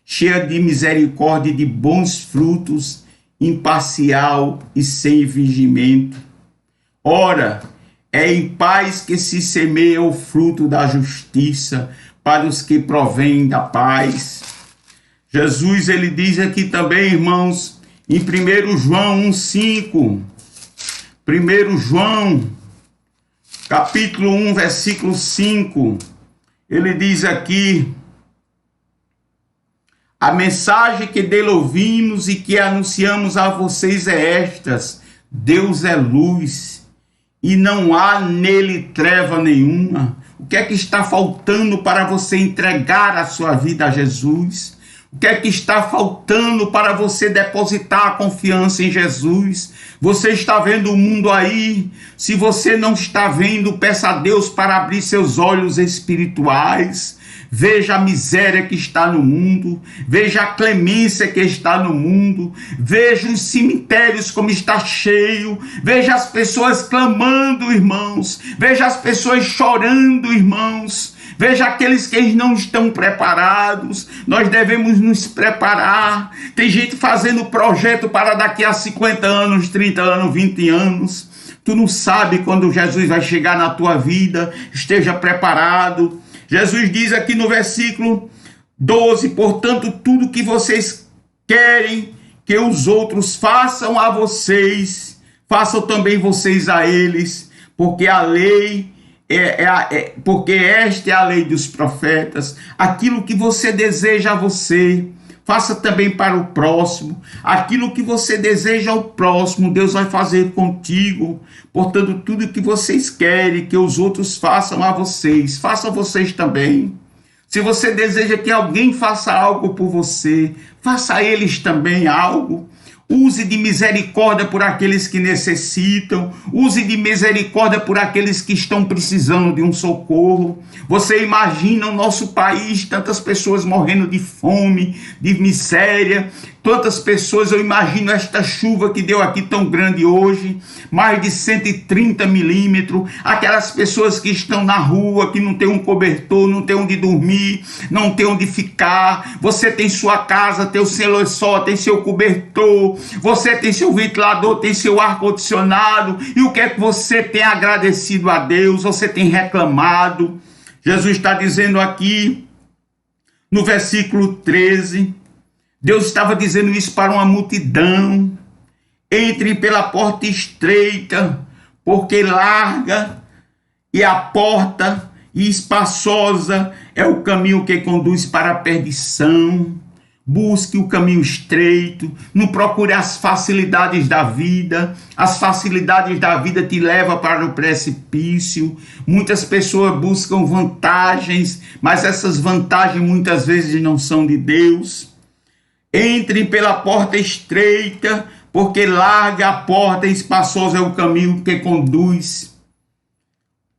cheia de misericórdia e de bons frutos, imparcial e sem fingimento. Ora, é em paz que se semeia o fruto da justiça para os que provêm da paz. Jesus, ele diz aqui também, irmãos, em 1 João 1,5. 1 João, capítulo 1, versículo 5. Ele diz aqui: a mensagem que dele ouvimos e que anunciamos a vocês é estas: Deus é luz e não há nele treva nenhuma. O que é que está faltando para você entregar a sua vida a Jesus? O que é que está faltando para você depositar a confiança em Jesus? Você está vendo o mundo aí? Se você não está vendo, peça a Deus para abrir seus olhos espirituais. Veja a miséria que está no mundo, veja a clemência que está no mundo, veja os cemitérios como está cheio, veja as pessoas clamando, irmãos, veja as pessoas chorando, irmãos, veja aqueles que não estão preparados. Nós devemos nos preparar. Tem gente fazendo projeto para daqui a 50 anos, 30 anos, 20 anos. Tu não sabe quando Jesus vai chegar na tua vida. Esteja preparado. Jesus diz aqui no versículo 12: portanto, tudo que vocês querem que os outros façam a vocês, façam também vocês a eles, porque a lei porque esta é a lei dos profetas. Aquilo que você deseja a você, faça também para o próximo. Aquilo que você deseja ao próximo, Deus vai fazer contigo. Portanto, tudo que vocês querem que os outros façam a vocês, façam vocês também. Se você deseja que alguém faça algo por você, faça a eles também algo. Use de misericórdia por aqueles que necessitam. Use de misericórdia por aqueles que estão precisando de um socorro. Você imagina o nosso país, tantas pessoas morrendo de fome, de miséria. Tantas pessoas, eu imagino esta chuva que deu aqui tão grande hoje, mais de 130 milímetros. Aquelas pessoas que estão na rua, que não tem um cobertor, não tem onde dormir, não tem onde ficar. Você tem sua casa, tem o seu lençol, tem seu cobertor, você tem seu ventilador, tem seu ar-condicionado. E o que é que você tem agradecido a Deus? Você tem reclamado? Jesus está dizendo aqui, no versículo 13, Deus estava dizendo isso para uma multidão: entre pela porta estreita, porque larga e a porta e espaçosa é o caminho que conduz para a perdição. Busque o caminho estreito, não procure as facilidades da vida. As facilidades da vida te levam para o precipício. Muitas pessoas buscam vantagens, mas essas vantagens muitas vezes não são de Deus. Entre pela porta estreita, porque larga a porta e espaçoso é o caminho que conduz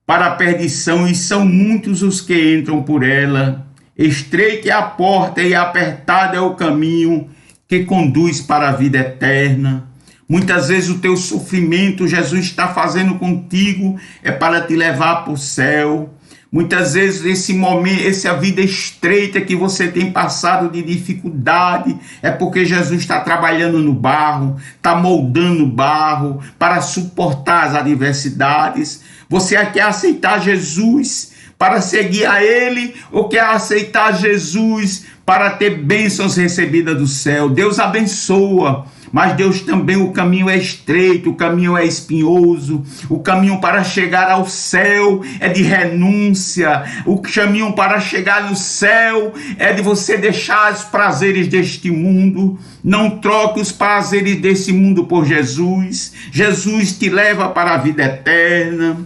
para a perdição, e são muitos os que entram por ela. Estreita é a porta e apertado é o caminho que conduz para a vida eterna. Muitas vezes o teu sofrimento, Jesus está fazendo contigo, é para te levar para o céu. Muitas vezes esse momento, essa vida estreita que você tem passado de dificuldade, é porque Jesus está trabalhando no barro, está moldando o barro para suportar as adversidades. Você quer aceitar Jesus para seguir a Ele, ou quer aceitar Jesus para ter bênçãos recebidas do céu? Deus abençoa, mas Deus também, o caminho é estreito, o caminho é espinhoso, o caminho para chegar ao céu é de renúncia, o caminho para chegar no céu é de você deixar os prazeres deste mundo. Não troque os prazeres desse mundo por Jesus. Jesus te leva para a vida eterna.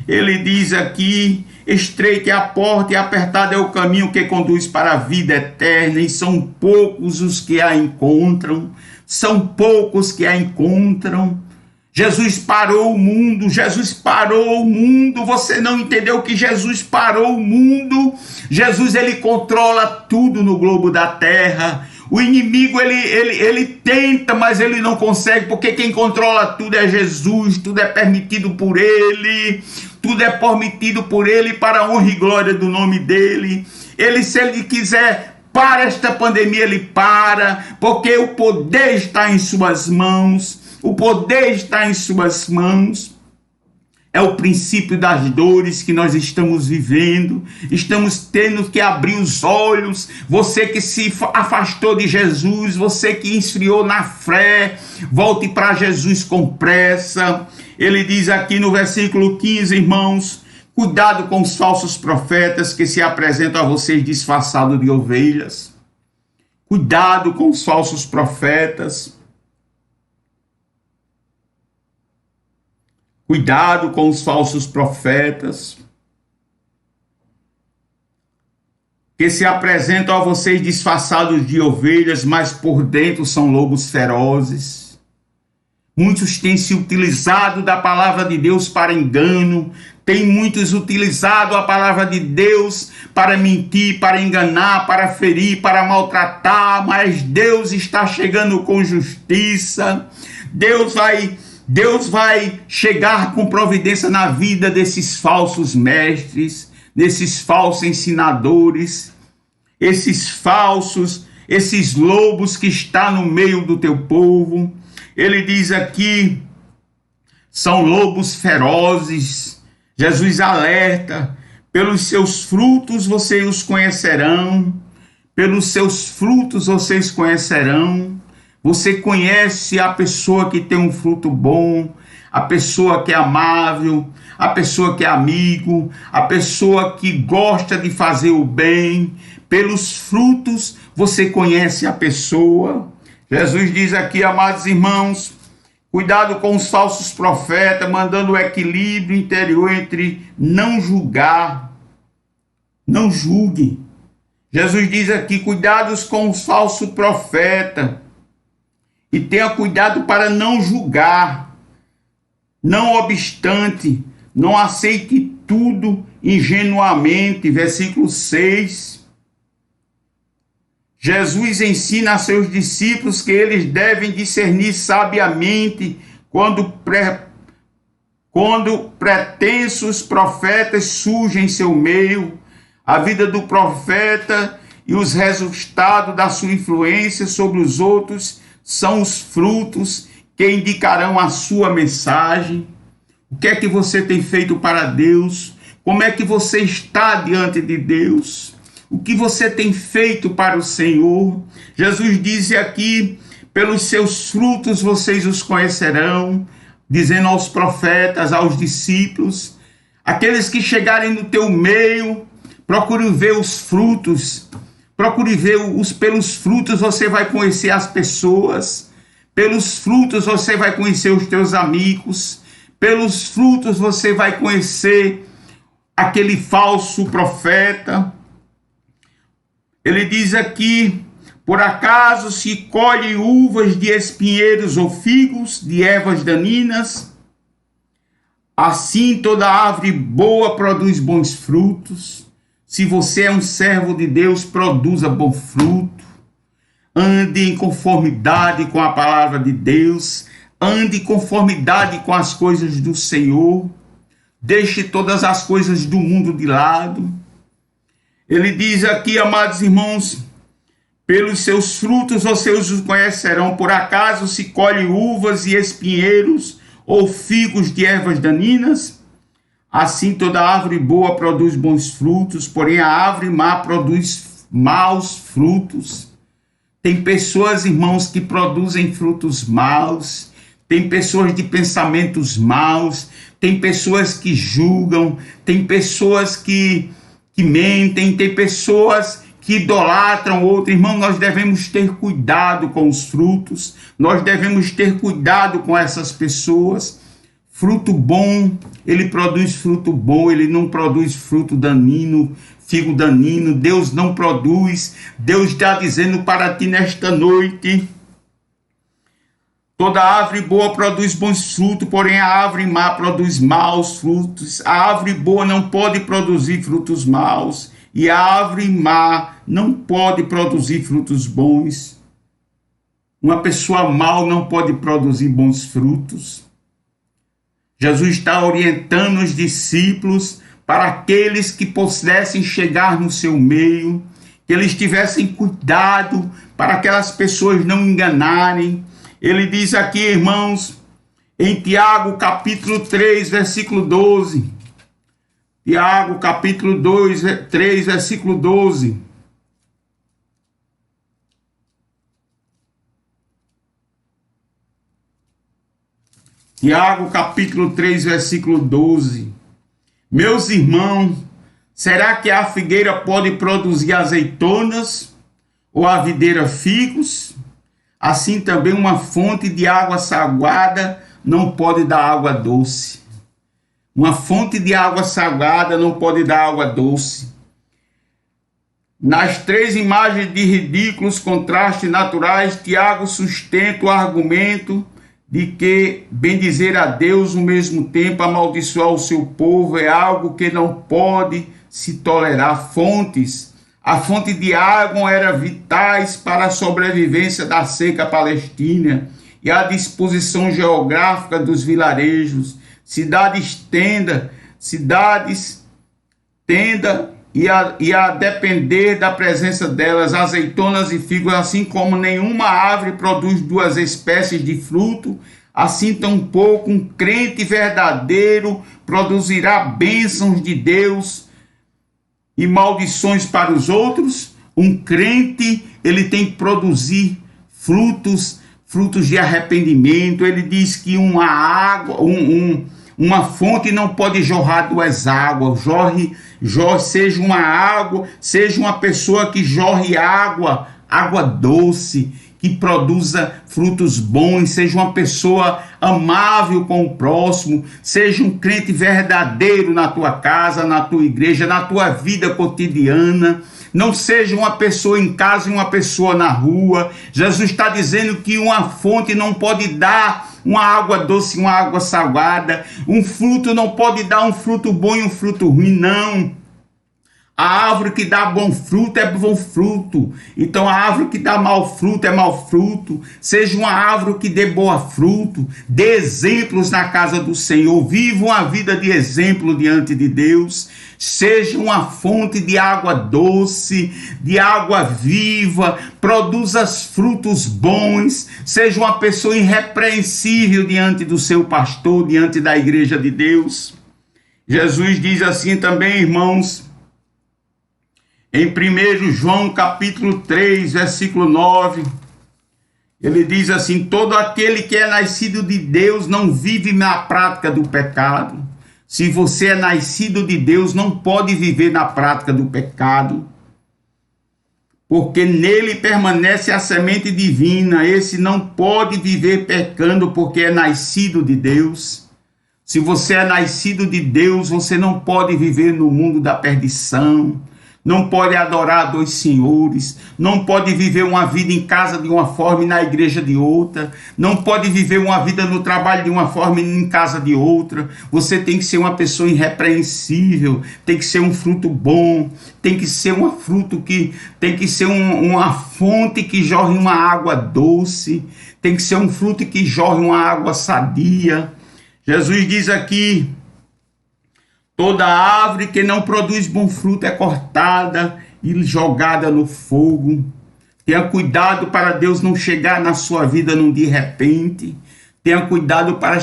Ele diz aqui: estreita é a porta e apertado é o caminho que conduz para a vida eterna, e são poucos os que a encontram. São poucos que a encontram. Jesus parou o mundo, Jesus parou o mundo. Você não entendeu que Jesus parou o mundo? Jesus, ele controla tudo no globo da terra. O inimigo, ele tenta, mas ele não consegue, porque quem controla tudo é Jesus. Tudo é permitido por ele, tudo é permitido por ele para a honra e glória do nome dele. Ele, se ele quiser para esta pandemia, ele para, porque o poder está em suas mãos. O poder está em suas mãos. É o princípio das dores que nós estamos vivendo. Estamos tendo que abrir os olhos. Você que se afastou de Jesus, você que esfriou na fé, volte para Jesus com pressa. Ele diz aqui no versículo 15, irmãos: cuidado com os falsos profetas que se apresentam a vocês disfarçados de ovelhas. Cuidado com os falsos profetas. Cuidado com os falsos profetas que se apresentam a vocês disfarçados de ovelhas, mas por dentro são lobos ferozes. Muitos têm se utilizado da palavra de Deus para engano. Tem muitos utilizado a palavra de Deus para mentir, para enganar, para ferir, para maltratar. Mas Deus está chegando com justiça. Deus vai chegar com providência na vida desses falsos mestres, desses falsos ensinadores, esses lobos que estão no meio do teu povo. Ele diz aqui, são lobos ferozes. Jesus alerta: pelos seus frutos vocês os conhecerão, pelos seus frutos vocês conhecerão. Você conhece a pessoa que tem um fruto bom, a pessoa que é amável, a pessoa que é amigo, a pessoa que gosta de fazer o bem. Pelos frutos você conhece a pessoa. Jesus diz aqui, amados irmãos, cuidado com os falsos profetas, mandando o equilíbrio interior entre não julgar, não julgue. Jesus diz aqui, cuidados com os falsos profetas, e tenha cuidado para não julgar. Não obstante, não aceite tudo ingenuamente. Versículo 6. Jesus ensina a seus discípulos que eles devem discernir sabiamente quando pretensos profetas surgem em seu meio. A vida do profeta e os resultados da sua influência sobre os outros são os frutos que indicarão a sua mensagem. O que é que você tem feito para Deus? Como é que você está diante de Deus? O que você tem feito para o Senhor? Jesus disse aqui, pelos seus frutos vocês os conhecerão, dizendo aos profetas, aos discípulos, aqueles que chegarem no teu meio, procure ver os frutos, procure ver pelos frutos você vai conhecer as pessoas, pelos frutos você vai conhecer os teus amigos, pelos frutos você vai conhecer aquele falso profeta. Ele diz aqui, por acaso se colhe uvas de espinheiros ou figos de ervas daninhas? Assim toda árvore boa produz bons frutos. Se você é um servo de Deus, produza bom fruto. Ande em conformidade com a palavra de Deus. Ande em conformidade com as coisas do Senhor. Deixe todas as coisas do mundo de lado. Ele diz aqui, amados irmãos, pelos seus frutos vocês os conhecerão. Por acaso se colhe uvas e espinheiros ou figos de ervas daninhas? Assim toda árvore boa produz bons frutos, porém a árvore má produz maus frutos. Tem pessoas, irmãos, que produzem frutos maus, tem pessoas de pensamentos maus, tem pessoas que julgam, tem pessoas que mentem, tem pessoas que idolatram outro. Irmão, nós devemos ter cuidado com os frutos, nós devemos ter cuidado com essas pessoas. Fruto bom, ele produz fruto bom, ele não produz fruto danino, figo danino. Deus não produz. Deus está dizendo para ti nesta noite, toda árvore boa produz bons frutos, porém a árvore má produz maus frutos. A árvore boa não pode produzir frutos maus, e a árvore má não pode produzir frutos bons. Uma pessoa mau não pode produzir bons frutos. Jesus está orientando os discípulos para aqueles que pudessem chegar no seu meio, que eles tivessem cuidado para aquelas pessoas não enganarem. Ele diz aqui, irmãos, em Tiago capítulo 3, versículo 12. Tiago capítulo 3, versículo 12. Tiago capítulo 3, versículo 12. Meus irmãos, será que a figueira pode produzir azeitonas ou a videira figos? Assim também uma fonte de água salgada não pode dar água doce. Uma fonte de água salgada não pode dar água doce. Nas três imagens de ridículos contrastes naturais, Tiago sustenta o argumento de que bendizer a Deus no mesmo tempo amaldiçoar o seu povo é algo que não pode se tolerar. A fonte de água era vitais para a sobrevivência da seca palestina e a disposição geográfica dos vilarejos, cidades tenda e a depender da presença delas, azeitonas e figos, assim como nenhuma árvore produz duas espécies de fruto, assim tampouco um crente verdadeiro produzirá bênçãos de Deus e maldições para os outros. Um crente, ele tem que produzir frutos frutos de arrependimento. Ele diz que uma água, uma fonte não pode jorrar duas águas. Seja uma água, seja uma pessoa que jorre água doce, que produza frutos bons, seja uma pessoa amável com o próximo, seja um crente verdadeiro na tua casa, na tua igreja, na tua vida cotidiana. Não seja uma pessoa em casa e uma pessoa na rua. Jesus está dizendo que uma fonte não pode dar uma água doce e uma água salgada. Um fruto não pode dar um fruto bom e um fruto ruim, não. A árvore que dá bom fruto é bom fruto. Então a árvore que dá mau fruto é mau fruto. Seja uma árvore que dê boa fruto. Dê exemplos na casa do Senhor. Viva uma vida de exemplo diante de Deus. Seja uma fonte de água doce, de água viva. Produza frutos bons. Seja uma pessoa irrepreensível diante do seu pastor, diante da igreja de Deus. Jesus diz assim também, irmãos, em 1 João capítulo 3, versículo 9, ele diz assim: todo aquele que é nascido de Deus não vive na prática do pecado. Se você é nascido de Deus, não pode viver na prática do pecado, porque nele permanece a semente divina. Esse não pode viver pecando, porque é nascido de Deus. Se você é nascido de Deus, você não pode viver no mundo da perdição. Não pode adorar dois senhores, não pode viver uma vida em casa de uma forma e na igreja de outra, não pode viver uma vida no trabalho de uma forma e em casa de outra. Você tem que ser uma pessoa irrepreensível, tem que ser um fruto bom, tem que ser uma fonte que jorre uma água doce, tem que ser um fruto que jorre uma água sadia. Jesus diz aqui: toda árvore que não produz bom fruto é cortada e jogada no fogo. Tenha cuidado para Deus não chegar na sua vida num de repente. Tenha cuidado para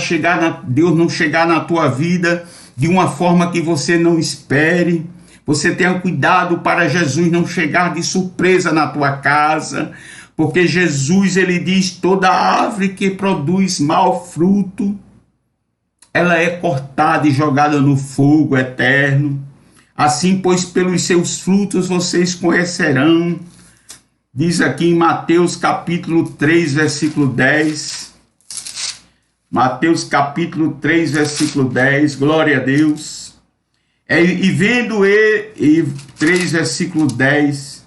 Deus não chegar na tua vida de uma forma que você não espere. Você tenha cuidado para Jesus não chegar de surpresa na tua casa. Porque Jesus, ele diz: toda árvore que produz mau fruto, ela é cortada e jogada no fogo eterno. Assim, pois, pelos seus frutos vocês conhecerão. Diz aqui em Mateus capítulo 3, versículo 10. Mateus capítulo 3, versículo 10. Glória a Deus. E vendo ele, 3, versículo 10.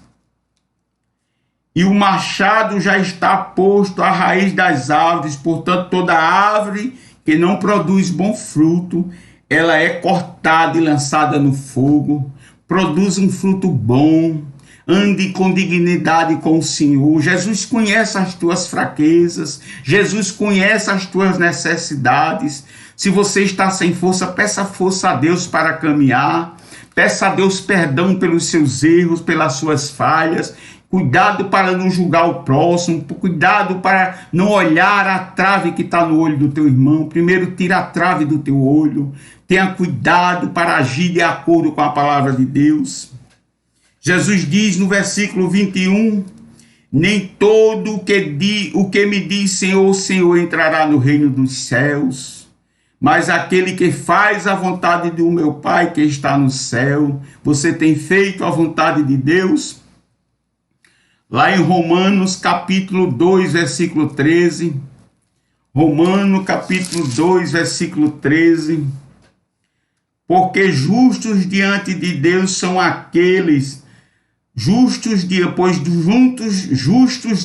E o machado já está posto à raiz das árvores, portanto, toda árvore que não produz bom fruto, ela é cortada e lançada no fogo. Produz um fruto bom, ande com dignidade com o Senhor. Jesus conhece as tuas fraquezas, Jesus conhece as tuas necessidades. Se você está sem força, peça força a Deus para caminhar. Peça a Deus perdão pelos seus erros, pelas suas falhas. Cuidado para não julgar o próximo, cuidado para não olhar a trave que está no olho do teu irmão. Primeiro tira a trave do teu olho. Tenha cuidado para agir de acordo com a palavra de Deus. Jesus diz no versículo 21, nem todo o que me diz Senhor, Senhor entrará no reino dos céus, mas aquele que faz a vontade do meu Pai que está no céu. Você tem feito a vontade de Deus? Lá em Romanos capítulo 2, versículo 13. Romanos capítulo 2, versículo 13. Porque justos diante de Deus são aqueles, justos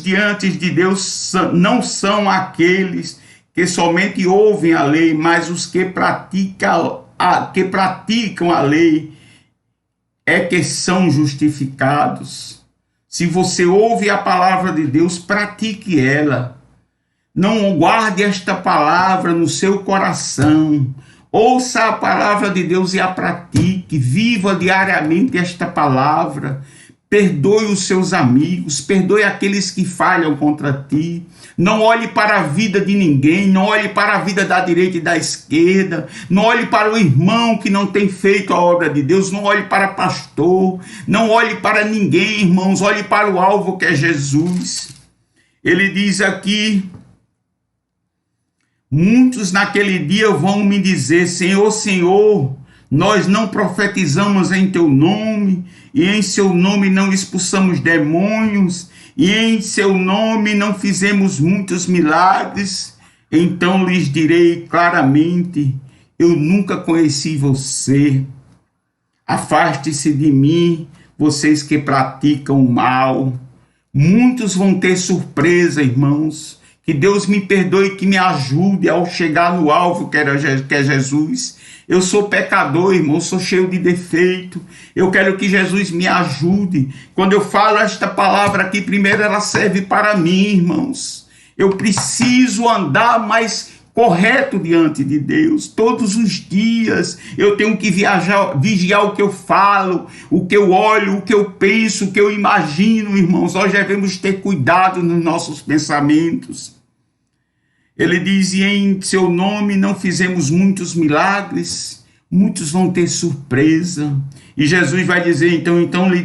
diante de Deus não são aqueles que somente ouvem a lei, mas os que praticam a lei é que são justificados. Se você ouve a palavra de Deus, pratique ela. Não guarde esta palavra no seu coração. Ouça a palavra de Deus e a pratique. Viva diariamente esta palavra. Perdoe os seus amigos, perdoe aqueles que falham contra ti. Não olhe para a vida de ninguém, não olhe para a vida da direita e da esquerda, não olhe para o irmão que não tem feito a obra de Deus, não olhe para pastor, não olhe para ninguém, irmãos, olhe para o alvo que é Jesus. Ele diz aqui Muitos naquele dia vão me dizer: Senhor, Senhor, nós não profetizamos em teu nome, e em seu nome não expulsamos demônios, e em seu nome não fizemos muitos milagres. Então lhes direi claramente: eu nunca conheci você. Afaste-se de mim, vocês que praticam o mal. Muitos vão ter surpresa, irmãos. Que Deus me perdoe, que me ajude ao chegar no alvo que é Jesus. Eu sou pecador, irmão, sou cheio de defeito. Eu quero que Jesus me ajude. Quando eu falo esta palavra aqui, primeiro ela serve para mim, irmãos. Eu preciso andar mais correto diante de Deus. Todos os dias eu tenho que vigiar o que eu falo, o que eu olho, o que eu penso, o que eu imagino, irmãos. Nós devemos ter cuidado nos nossos pensamentos. Ele diz: e em seu nome não fizemos muitos milagres. Muitos vão ter surpresa. E Jesus vai dizer: então lhe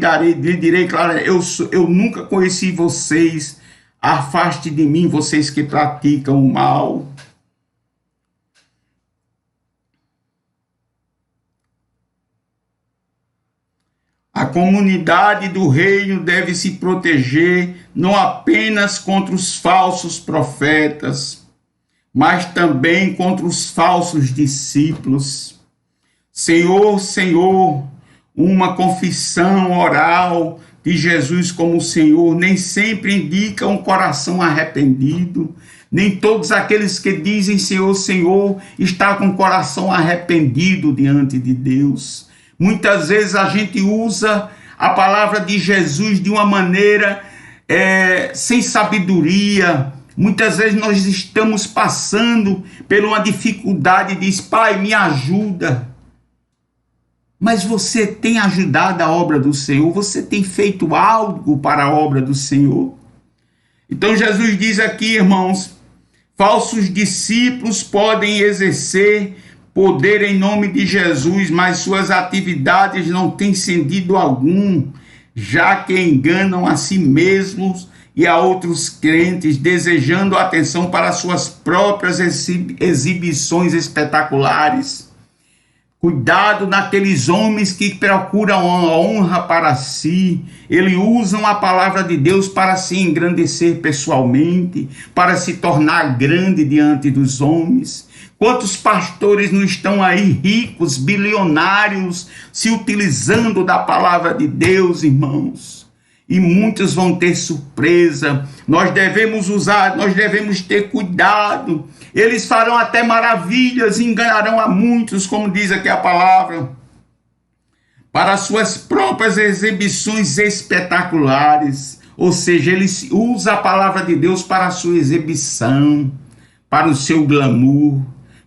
direi claro, eu nunca conheci vocês. Afaste de mim, vocês que praticam o mal. A comunidade do reino deve se proteger não apenas contra os falsos profetas, mas também contra os falsos discípulos. Senhor, Senhor, uma confissão oral de Jesus como Senhor nem sempre indica um coração arrependido. Nem todos aqueles que dizem Senhor, Senhor, estão com o coração arrependido diante de Deus. Muitas vezes a gente usa a palavra de Jesus de uma maneira sem sabedoria. Muitas vezes nós estamos passando por uma dificuldade e diz: Pai, me ajuda. Mas você tem ajudado a obra do Senhor? Você tem feito algo para a obra do Senhor? Então Jesus diz aqui, irmãos, falsos discípulos podem exercer poder em nome de Jesus, mas suas atividades não têm sentido algum, já que enganam a si mesmos e a outros crentes, desejando atenção para suas próprias exibições espetaculares. Cuidado naqueles homens que procuram a honra para si. Eles usam a palavra de Deus para se engrandecer pessoalmente, para se tornar grande diante dos homens. Quantos pastores não estão aí ricos, bilionários, se utilizando da palavra de Deus, irmãos? E muitos vão ter surpresa. Nós devemos ter cuidado. Eles farão até maravilhas, enganarão a muitos, como diz aqui a palavra, para suas próprias exibições espetaculares. Ou seja, eles usam a palavra de Deus para a sua exibição, para o seu glamour.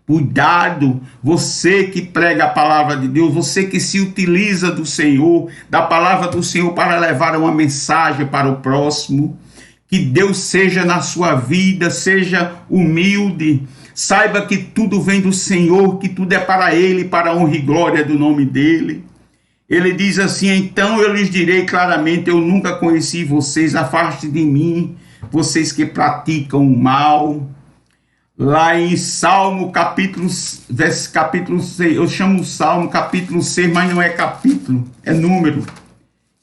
Cuidado, você que prega a palavra de Deus, você que se utiliza do Senhor, da palavra do Senhor para levar uma mensagem para o próximo. Que Deus seja na sua vida, seja humilde, saiba que tudo vem do Senhor, que tudo é para Ele, para a honra e glória do nome dEle. Ele diz assim: então eu lhes direi claramente, eu nunca conheci vocês, afaste de mim, vocês que praticam o mal. Lá em Salmo capítulo 6, eu chamo Salmo capítulo 6, mas não é capítulo, é número.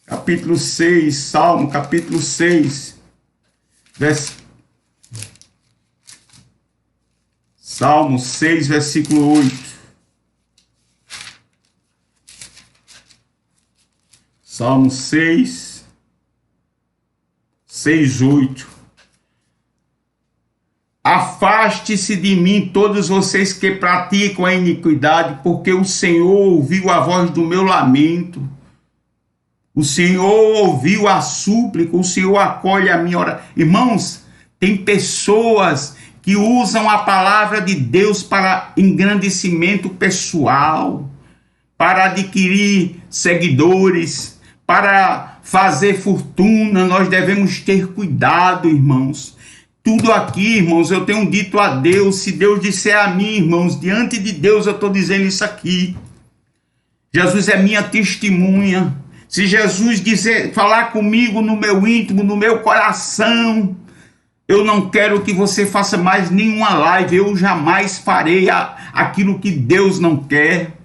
Capítulo 6, Salmo capítulo 6, Salmo 6, versículo 8. Salmo 6, 8. Afaste-se de mim, todos vocês que praticam a iniquidade, porque o Senhor ouviu a voz do meu lamento. O Senhor ouviu a súplica, o Senhor acolhe a minha oração. Irmãos, tem pessoas que usam a palavra de Deus para engrandecimento pessoal, para adquirir seguidores, para fazer fortuna. Nós devemos ter cuidado, irmãos. Tudo aqui, irmãos, eu tenho dito a Deus. Se Deus disser a mim, irmãos, diante de Deus eu estou dizendo isso aqui. Jesus é minha testemunha. Se Jesus falar comigo no meu íntimo, no meu coração, Eu não quero que você faça mais nenhuma live. Eu jamais farei aquilo que Deus não quer.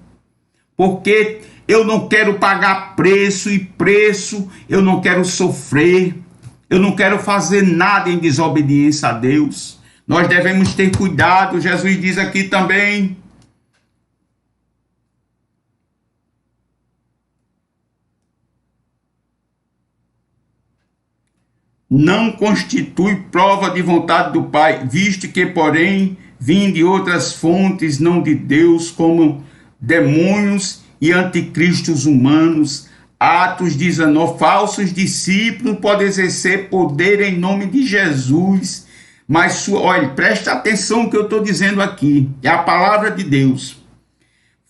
Porque eu não quero pagar preço, eu não quero sofrer. Eu não quero fazer nada em desobediência a Deus. Nós devemos ter cuidado. Jesus diz aqui também: não constitui prova de vontade do Pai, visto que, porém, vêm de outras fontes, não de Deus, como demônios e anticristos humanos. Atos 19, falsos discípulos podem exercer poder em nome de Jesus, mas, olha, presta atenção no que eu estou dizendo aqui, é a palavra de Deus.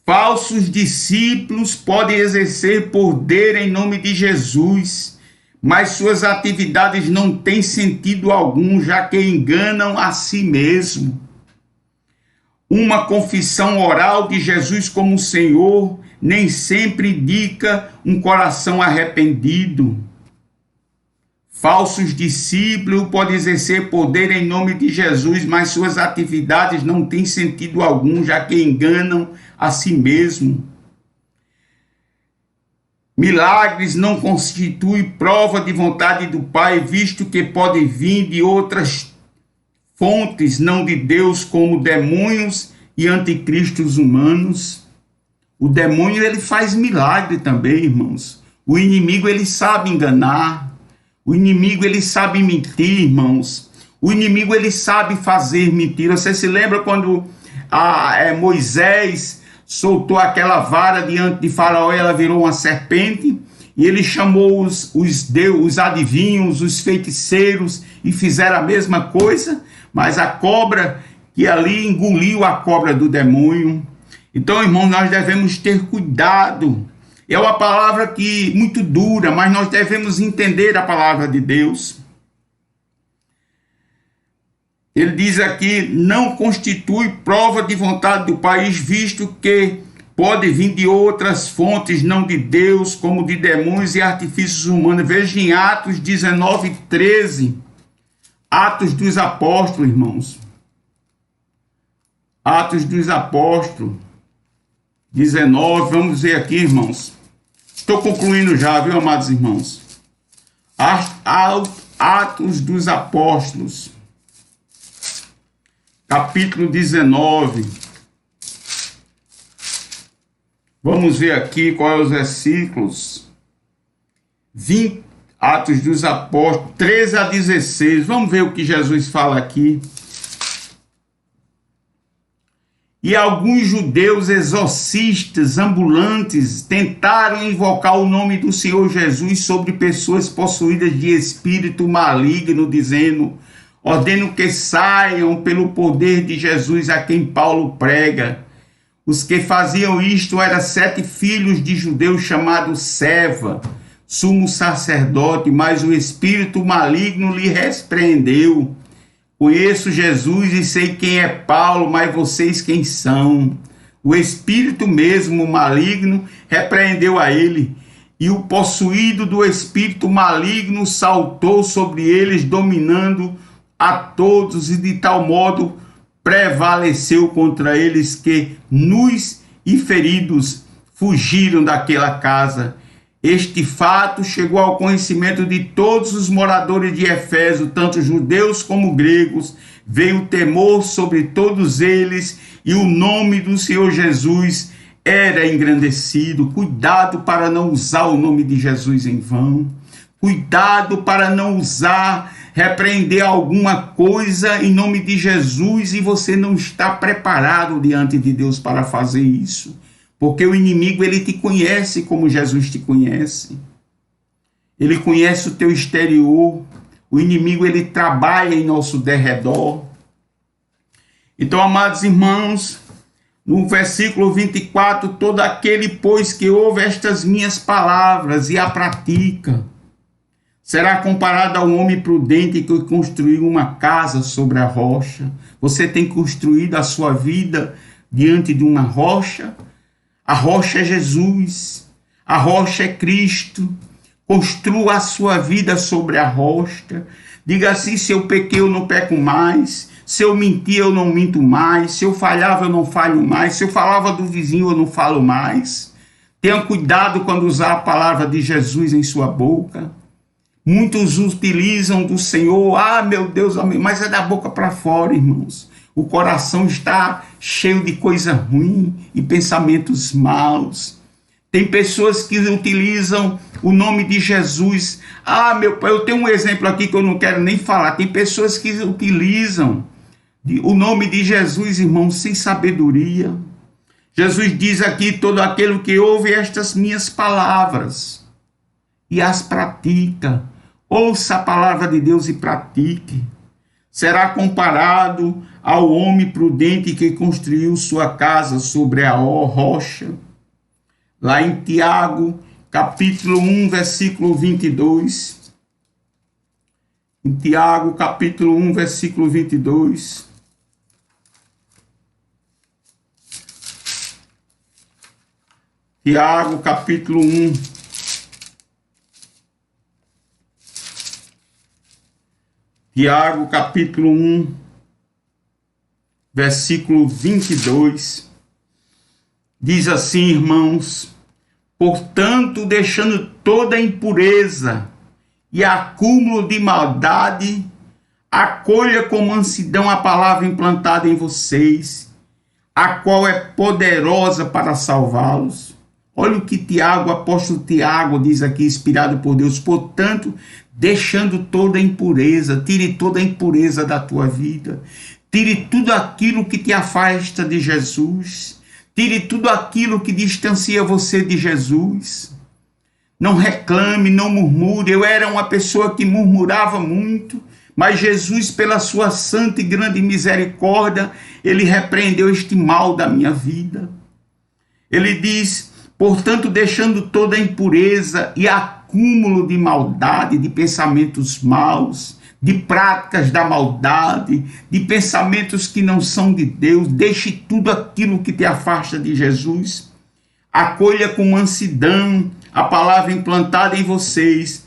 Falsos discípulos podem exercer poder em nome de Jesus, mas suas atividades não têm sentido algum, já que enganam a si mesmo. Uma confissão oral de Jesus como Senhor nem sempre indica um coração arrependido. Falsos discípulos podem exercer poder em nome de Jesus, mas suas atividades não têm sentido algum, já que enganam a si mesmo. Milagres não constituem prova de vontade do Pai, visto que podem vir de outras fontes, não de Deus, como demônios e anticristos humanos. O demônio, ele faz milagre também, irmãos. O inimigo, ele sabe enganar. O inimigo, ele sabe mentir, irmãos. O inimigo, ele sabe fazer mentira. Você se lembra quando Moisés soltou aquela vara diante de Faraó e ela virou uma serpente? E ele chamou os adivinhos, os feiticeiros, e fizeram a mesma coisa, mas a cobra que ali engoliu a cobra do demônio. Então, irmãos, nós devemos ter cuidado. É uma palavra que muito dura, mas nós devemos entender a palavra de Deus. Ele diz aqui: não constitui prova de vontade do Pai, visto que pode vir de outras fontes, não de Deus, como de demônios e artifícios humanos. Veja em Atos 19, 13. Atos dos Apóstolos, irmãos. Atos dos Apóstolos 19, vamos ver aqui, irmãos. Estou concluindo já, viu, amados irmãos? Atos dos Apóstolos, capítulo 19. Vamos ver aqui quais são os versículos. 20, Atos dos Apóstolos, 13 a 16. Vamos ver o que Jesus fala aqui. E alguns judeus exorcistas ambulantes tentaram invocar o nome do Senhor Jesus sobre pessoas possuídas de espírito maligno, dizendo: ordeno que saiam pelo poder de Jesus a quem Paulo prega. Os que faziam isto eram 7 filhos de judeus chamados Seva, sumo sacerdote, mas o espírito maligno lhe repreendeu: conheço Jesus e sei quem é Paulo, mas vocês quem são? O espírito mesmo maligno repreendeu a ele, e o possuído do espírito maligno saltou sobre eles, dominando a todos, e de tal modo prevaleceu contra eles que, nus e feridos, fugiram daquela casa. Este fato chegou ao conhecimento de todos os moradores de Éfeso, tanto judeus como gregos. Veio temor sobre todos eles, e o nome do Senhor Jesus era engrandecido. Cuidado para não usar o nome de Jesus em vão. Cuidado para não usar, repreender alguma coisa em nome de Jesus e você não está preparado diante de Deus para fazer isso. Porque o inimigo, ele te conhece como Jesus te conhece. Ele conhece o teu exterior. O inimigo, ele trabalha em nosso derredor. Então, amados irmãos, no versículo 24, todo aquele, pois, que ouve estas minhas palavras e a pratica, será comparado ao homem prudente que construiu uma casa sobre a rocha. Você tem construído a sua vida diante de uma rocha? A rocha é Jesus, a rocha é Cristo. Construa a sua vida sobre a rocha. Diga assim: se eu pequei, eu não peco mais. Se eu menti, eu não minto mais. Se eu falhava, eu não falho mais. Se eu falava do vizinho, eu não falo mais. Tenha cuidado quando usar a palavra de Jesus em sua boca. Muitos utilizam do Senhor, meu Deus, amém, mas é da boca para fora, irmãos. O coração está cheio de coisa ruim e pensamentos maus. Tem pessoas que utilizam o nome de Jesus. Meu pai, eu tenho um exemplo aqui que eu não quero nem falar. Tem pessoas que utilizam o nome de Jesus, irmãos, sem sabedoria. Jesus diz aqui: todo aquele que ouve estas minhas palavras e as pratica, ouça a palavra de Deus e pratique, será comparado ao homem prudente que construiu sua casa sobre a rocha. Lá em Tiago, capítulo 1, versículo 22. Em Tiago, capítulo 1, versículo 22. Tiago, capítulo 1. Tiago, capítulo 1, versículo 22. Diz assim, irmãos: portanto, deixando toda impureza e acúmulo de maldade, acolha com mansidão a palavra implantada em vocês, a qual é poderosa para salvá-los. Olha o que Tiago, o apóstolo Tiago diz aqui, inspirado por Deus: portanto, deixando toda impureza, tire toda a impureza da tua vida, tire tudo aquilo que te afasta de Jesus, tire tudo aquilo que distancia você de Jesus. Não reclame, não murmure. Eu era uma pessoa que murmurava muito, mas Jesus, pela sua santa e grande misericórdia, ele repreendeu este mal da minha vida. Ele diz: portanto, deixando toda a impureza e acúmulo de maldade, de pensamentos maus, de práticas da maldade, de pensamentos que não são de Deus, deixe tudo aquilo que te afasta de Jesus. Acolha com mansidão a palavra implantada em vocês,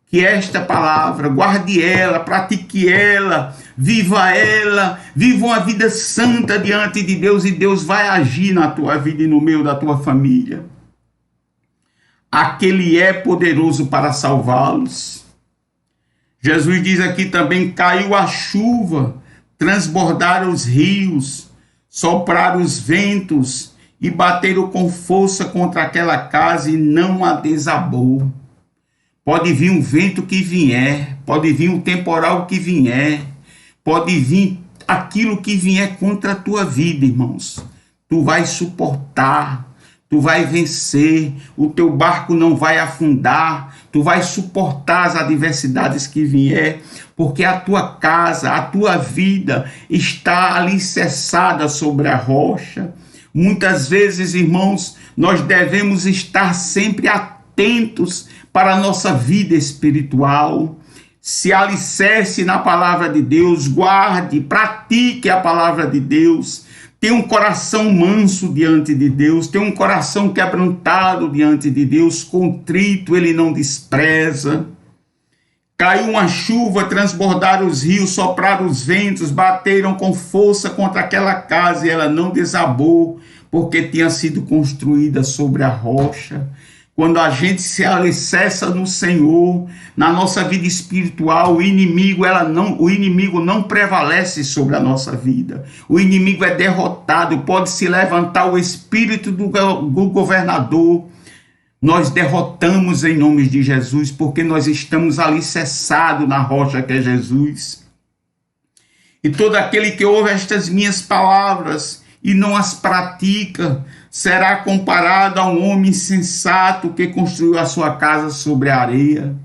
que esta palavra, guarde ela, pratique ela, viva uma vida santa diante de Deus, e Deus vai agir na tua vida e no meio da tua família. Aquele é poderoso para salvá-los. Jesus diz aqui também: caiu a chuva, transbordaram os rios, sopraram os ventos e bateram com força contra aquela casa e não a desabou. Pode vir um vento que vier, pode vir um temporal que vier, pode vir aquilo que vier contra a tua vida, irmãos. Tu vai suportar, tu vai vencer, o teu barco não vai afundar, tu vai suportar as adversidades que vier, porque a tua casa, a tua vida está alicerçada sobre a rocha. Muitas vezes, irmãos, nós devemos estar sempre atentos para a nossa vida espiritual. Se alicerce na palavra de Deus, guarde, pratique a palavra de Deus. Tenha um coração manso diante de Deus, tenha um coração quebrantado diante de Deus, contrito ele não despreza. Caiu uma chuva, transbordaram os rios, sopraram os ventos, bateram com força contra aquela casa e ela não desabou, porque tinha sido construída sobre a rocha. Quando a gente se alicerça no Senhor, na nossa vida espiritual, o inimigo não prevalece sobre a nossa vida. O inimigo é derrotado, pode se levantar o espírito do governador. Nós derrotamos em nome de Jesus, porque nós estamos alicerçados na rocha que é Jesus. E todo aquele que ouve estas minhas palavras e não as pratica, será comparado a um homem insensato que construiu a sua casa sobre a areia.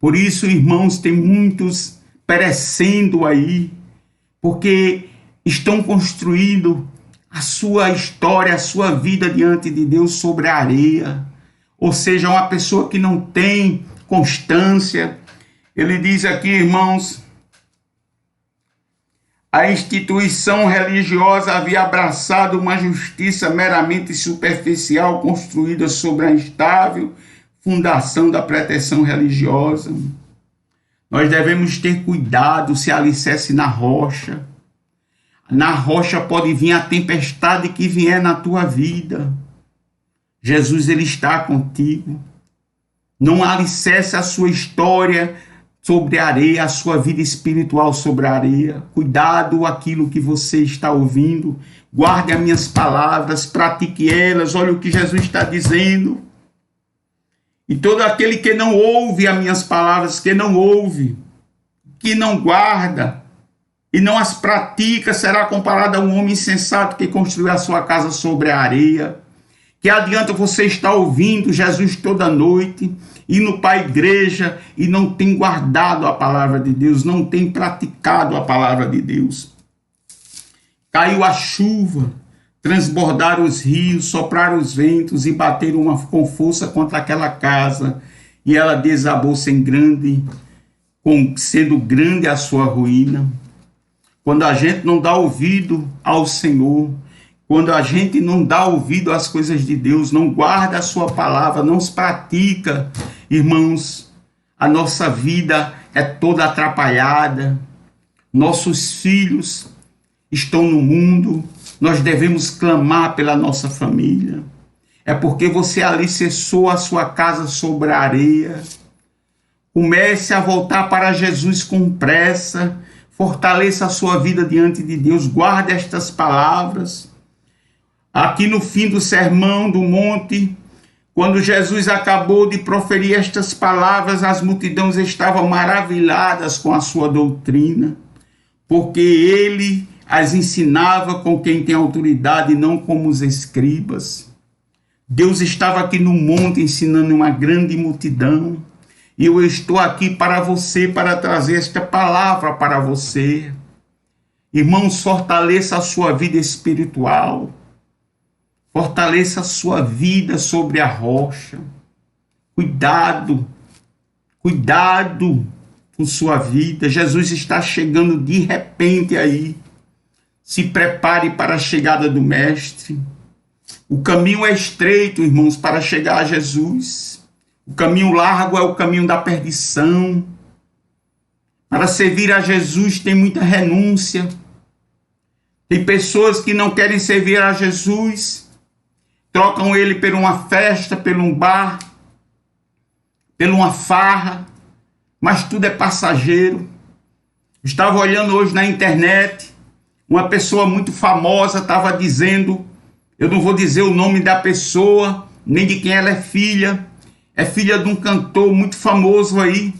Por isso, irmãos, tem muitos perecendo aí, porque estão construindo a sua história, a sua vida diante de Deus sobre a areia. Ou seja, uma pessoa que não tem constância. Ele diz aqui, irmãos: a instituição religiosa havia abraçado uma justiça meramente superficial, construída sobre a instável fundação da pretensão religiosa. Nós devemos ter cuidado, se alicerce na rocha. Na rocha pode vir a tempestade que vier na tua vida. Jesus, ele está contigo. Não alicerce a sua história sobre a areia, a sua vida espiritual sobre a areia. Cuidado aquilo que você está ouvindo. Guarde as minhas palavras, pratique elas. Olha o que Jesus está dizendo. E todo aquele que não ouve as minhas palavras, que não ouve, que não guarda e não as pratica, será comparado a um homem insensato que construiu a sua casa sobre a areia. Que adianta você estar ouvindo Jesus toda noite, indo para a igreja e não tem guardado a palavra de Deus, não tem praticado a palavra de Deus. Caiu a chuva, transbordaram os rios, sopraram os ventos e bateram com força contra aquela casa, e ela desabou sendo grande a sua ruína. Quando a gente não dá ouvido ao Senhor, quando a gente não dá ouvido às coisas de Deus, não guarda a sua palavra, não se pratica, irmãos, a nossa vida é toda atrapalhada, nossos filhos estão no mundo, nós devemos clamar pela nossa família. É porque você alicerçou a sua casa sobre a areia. Comece a voltar para Jesus com pressa, fortaleça a sua vida diante de Deus, guarde estas palavras. Aqui no fim do Sermão do Monte, quando Jesus acabou de proferir estas palavras, as multidões estavam maravilhadas com a sua doutrina, porque ele as ensinava com quem tem autoridade, não como os escribas. Deus estava aqui no monte ensinando uma grande multidão, e eu estou aqui para você, para trazer esta palavra para você. Irmãos, fortaleça a sua vida espiritual, fortaleça a sua vida sobre a rocha. Cuidado com sua vida. Jesus está chegando de repente aí. Se prepare para a chegada do Mestre. O caminho é estreito, irmãos, para chegar a Jesus. O caminho largo é o caminho da perdição. Para servir a Jesus tem muita renúncia. Tem pessoas que não querem servir a Jesus, trocam ele por uma festa, por um bar, por uma farra, mas tudo é passageiro. Estava olhando hoje na internet, uma pessoa muito famosa estava dizendo, eu não vou dizer o nome da pessoa, nem de quem ela é filha de um cantor muito famoso aí,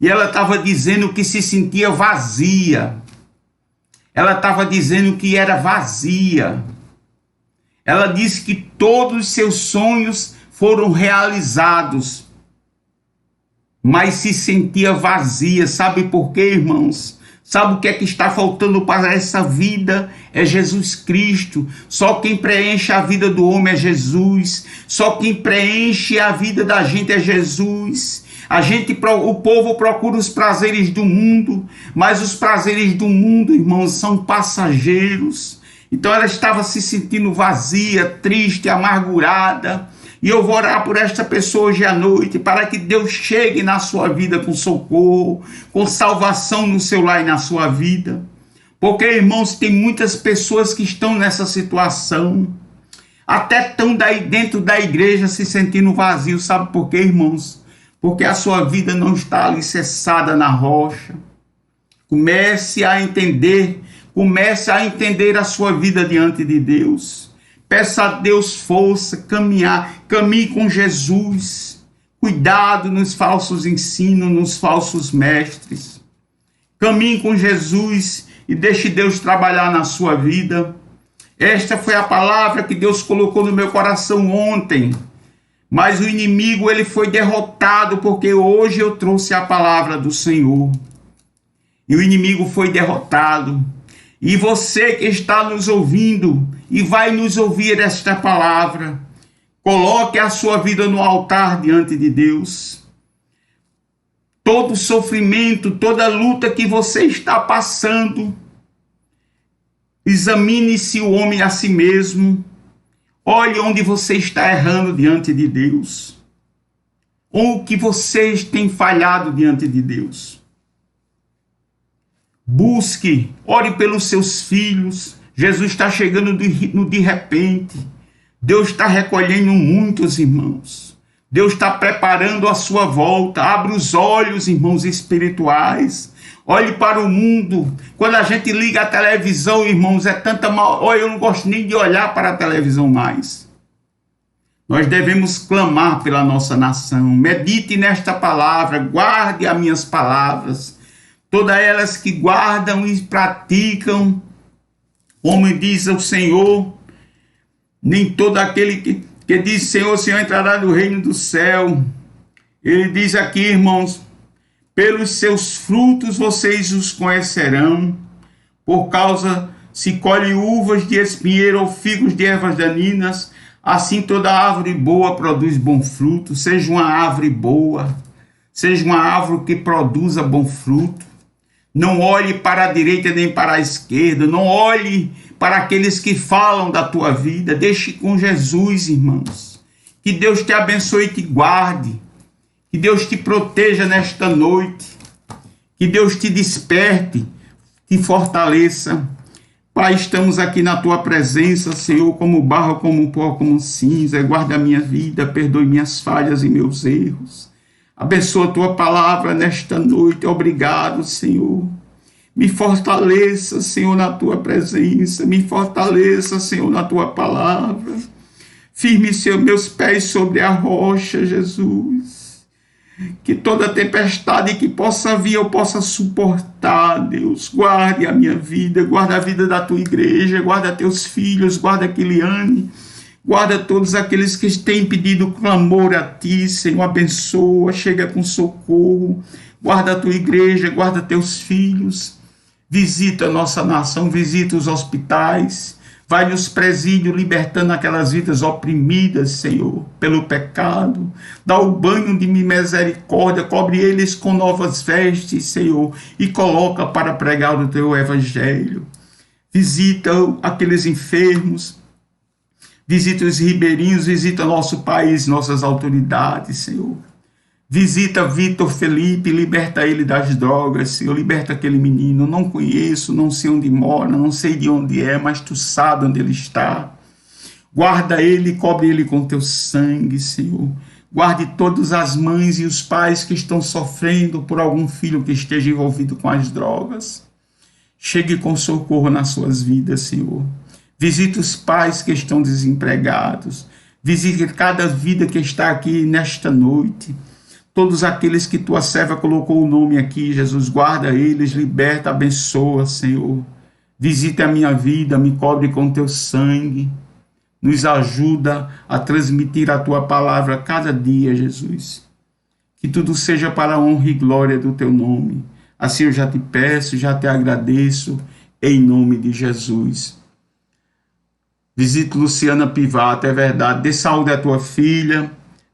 e ela estava dizendo que se sentia vazia, ela estava dizendo que era vazia, ela disse que todos os seus sonhos foram realizados, mas se sentia vazia. Sabe por quê, irmãos? Sabe o que é que está faltando para essa vida? É Jesus Cristo. Só quem preenche a vida do homem é Jesus. Só quem preenche a vida da gente é Jesus. O povo procura os prazeres do mundo, mas os prazeres do mundo, irmãos, são passageiros. Então ela estava se sentindo vazia, triste, amargurada. E eu vou orar por esta pessoa hoje à noite, para que Deus chegue na sua vida com socorro, com salvação no seu lar e na sua vida. Porque, irmãos, tem muitas pessoas que estão nessa situação, até estão dentro da igreja se sentindo vazio. Sabe por quê, irmãos? Porque a sua vida não está alicerçada na rocha. Comece a entender a sua vida diante de Deus. Peça a Deus força, caminhe com Jesus. Cuidado nos falsos ensinos, nos falsos mestres. Caminhe com Jesus e deixe Deus trabalhar na sua vida. Esta foi a palavra que Deus colocou no meu coração ontem. Mas o inimigo, ele foi derrotado, porque hoje eu trouxe a palavra do Senhor. E o inimigo foi derrotado. E você que está nos ouvindo e vai nos ouvir esta palavra, coloque a sua vida no altar diante de Deus. Todo sofrimento, toda luta que você está passando, examine-se o homem a si mesmo. Olhe onde você está errando diante de Deus. Ou que vocês têm falhado diante de Deus? Busque, ore pelos seus filhos. Jesus está chegando no de repente. Deus está recolhendo muitos, irmãos. Deus está preparando a sua volta. Abra os olhos, irmãos espirituais. Olhe para o mundo. Quando a gente liga a televisão, irmãos, é tanta mal. Olha, eu não gosto nem de olhar para a televisão mais. Nós devemos clamar pela nossa nação. Medite nesta palavra, guarde as minhas palavras. Todas elas que guardam e praticam, como diz o Senhor, nem todo aquele que diz Senhor, Senhor, entrará no reino do céu. Ele diz aqui, irmãos, pelos seus frutos vocês os conhecerão, por causa se colhe uvas de espinheiro ou figos de ervas daninhas, assim toda árvore boa produz bom fruto. Seja uma árvore boa, seja uma árvore que produza bom fruto. Não olhe para a direita nem para a esquerda, não olhe para aqueles que falam da tua vida. Deixe com Jesus, irmãos. Que Deus te abençoe e te guarde. Que Deus te proteja nesta noite. Que Deus te desperte, te fortaleça. Pai, estamos aqui na tua presença, Senhor, como barro, como pó, como cinza. Guarda a minha vida, perdoe minhas falhas e meus erros. Abençoa a tua palavra nesta noite. Obrigado, Senhor. Me fortaleça, Senhor, na tua presença. Me fortaleça, Senhor, na tua palavra. Firme, Senhor, meus pés sobre a rocha, Jesus. Que toda tempestade que possa vir, eu possa suportar, Deus. Guarde a minha vida, guarda a vida da tua igreja, guarda teus filhos, guarda a Kiliane, guarda todos aqueles que têm pedido clamor a ti, Senhor. Abençoa, chega com socorro. Guarda a tua igreja, guarda teus filhos. Visita a nossa nação, visita os hospitais. Vai nos presídios, libertando aquelas vidas oprimidas, Senhor, pelo pecado. Dá o banho de misericórdia, cobre eles com novas vestes, Senhor, e coloca para pregar o teu evangelho. Visita aqueles enfermos, visita os ribeirinhos, visita nosso país, nossas autoridades, Senhor. Visita Vitor Felipe, liberta ele das drogas, Senhor, liberta aquele menino. Não conheço, não sei onde mora, não sei de onde é, mas tu sabe onde ele está. Guarda ele, cobre ele com teu sangue, Senhor. Guarde todas as mães e os pais que estão sofrendo por algum filho que esteja envolvido com as drogas. Chegue com socorro nas suas vidas, Senhor. Visite os pais que estão desempregados. Visite cada vida que está aqui nesta noite. Todos aqueles que tua serva colocou o nome aqui, Jesus, guarda eles, liberta, abençoa, Senhor. Visita a minha vida, me cobre com teu sangue. Nos ajuda a transmitir a tua palavra cada dia, Jesus. Que tudo seja para a honra e glória do teu nome. Assim eu já te peço, já te agradeço, em nome de Jesus. Visite Luciana Pivato, é verdade. Dê saúde à tua filha.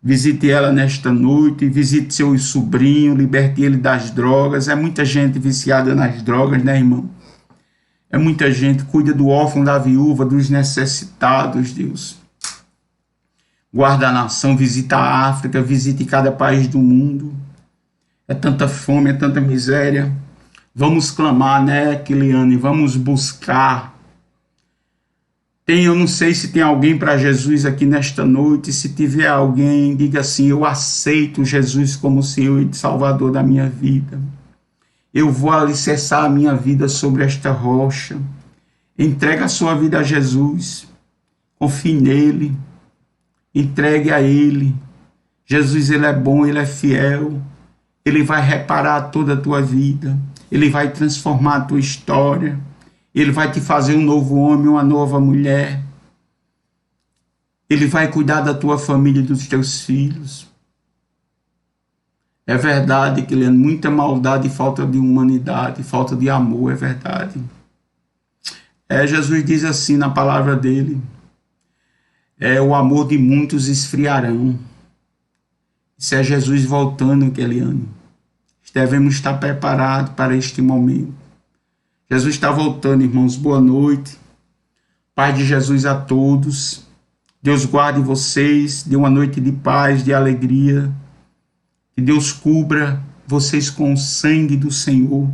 Visite ela nesta noite, visite seu sobrinho, liberte ele das drogas. É muita gente viciada nas drogas, né, irmão? É muita gente. Cuida do órfão, da viúva, dos necessitados, Deus. Guarda a nação, visita a África, visite cada país do mundo. É tanta fome, é tanta miséria. Vamos clamar, né, Kiliane? Vamos buscar. Eu não sei se tem alguém para Jesus aqui nesta noite. Se tiver alguém, diga assim: eu aceito Jesus como Senhor e Salvador da minha vida. Eu vou alicerçar a minha vida sobre esta rocha. Entrega a sua vida a Jesus. Confie nele. Entregue a ele. Jesus, ele é bom, ele é fiel. Ele vai reparar toda a tua vida. Ele vai transformar a tua história. Ele vai te fazer um novo homem, uma nova mulher. Ele vai cuidar da tua família e dos teus filhos. É verdade que ele é muita maldade e falta de humanidade, falta de amor, é verdade. Jesus diz assim na palavra dele: o amor de muitos esfriarão. Isso é Jesus voltando, Keliane. Devemos estar preparados para este momento. Jesus está voltando, irmãos. Boa noite. Pai de Jesus a todos. Deus guarde vocês. Dê uma noite de paz, de alegria. Que Deus cubra vocês com o sangue do Senhor.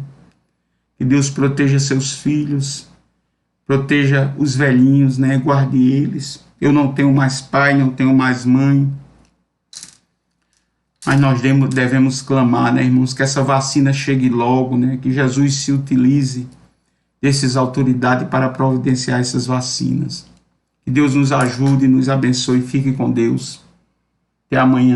Que Deus proteja seus filhos, proteja os velhinhos, né? Guarde eles. Eu não tenho mais pai, não tenho mais mãe. Mas nós devemos clamar, né, irmãos, que essa vacina chegue logo, né? Que Jesus se utilize dessas autoridades para providenciar essas vacinas. Que Deus nos ajude, nos abençoe. Fique com Deus. Até amanhã.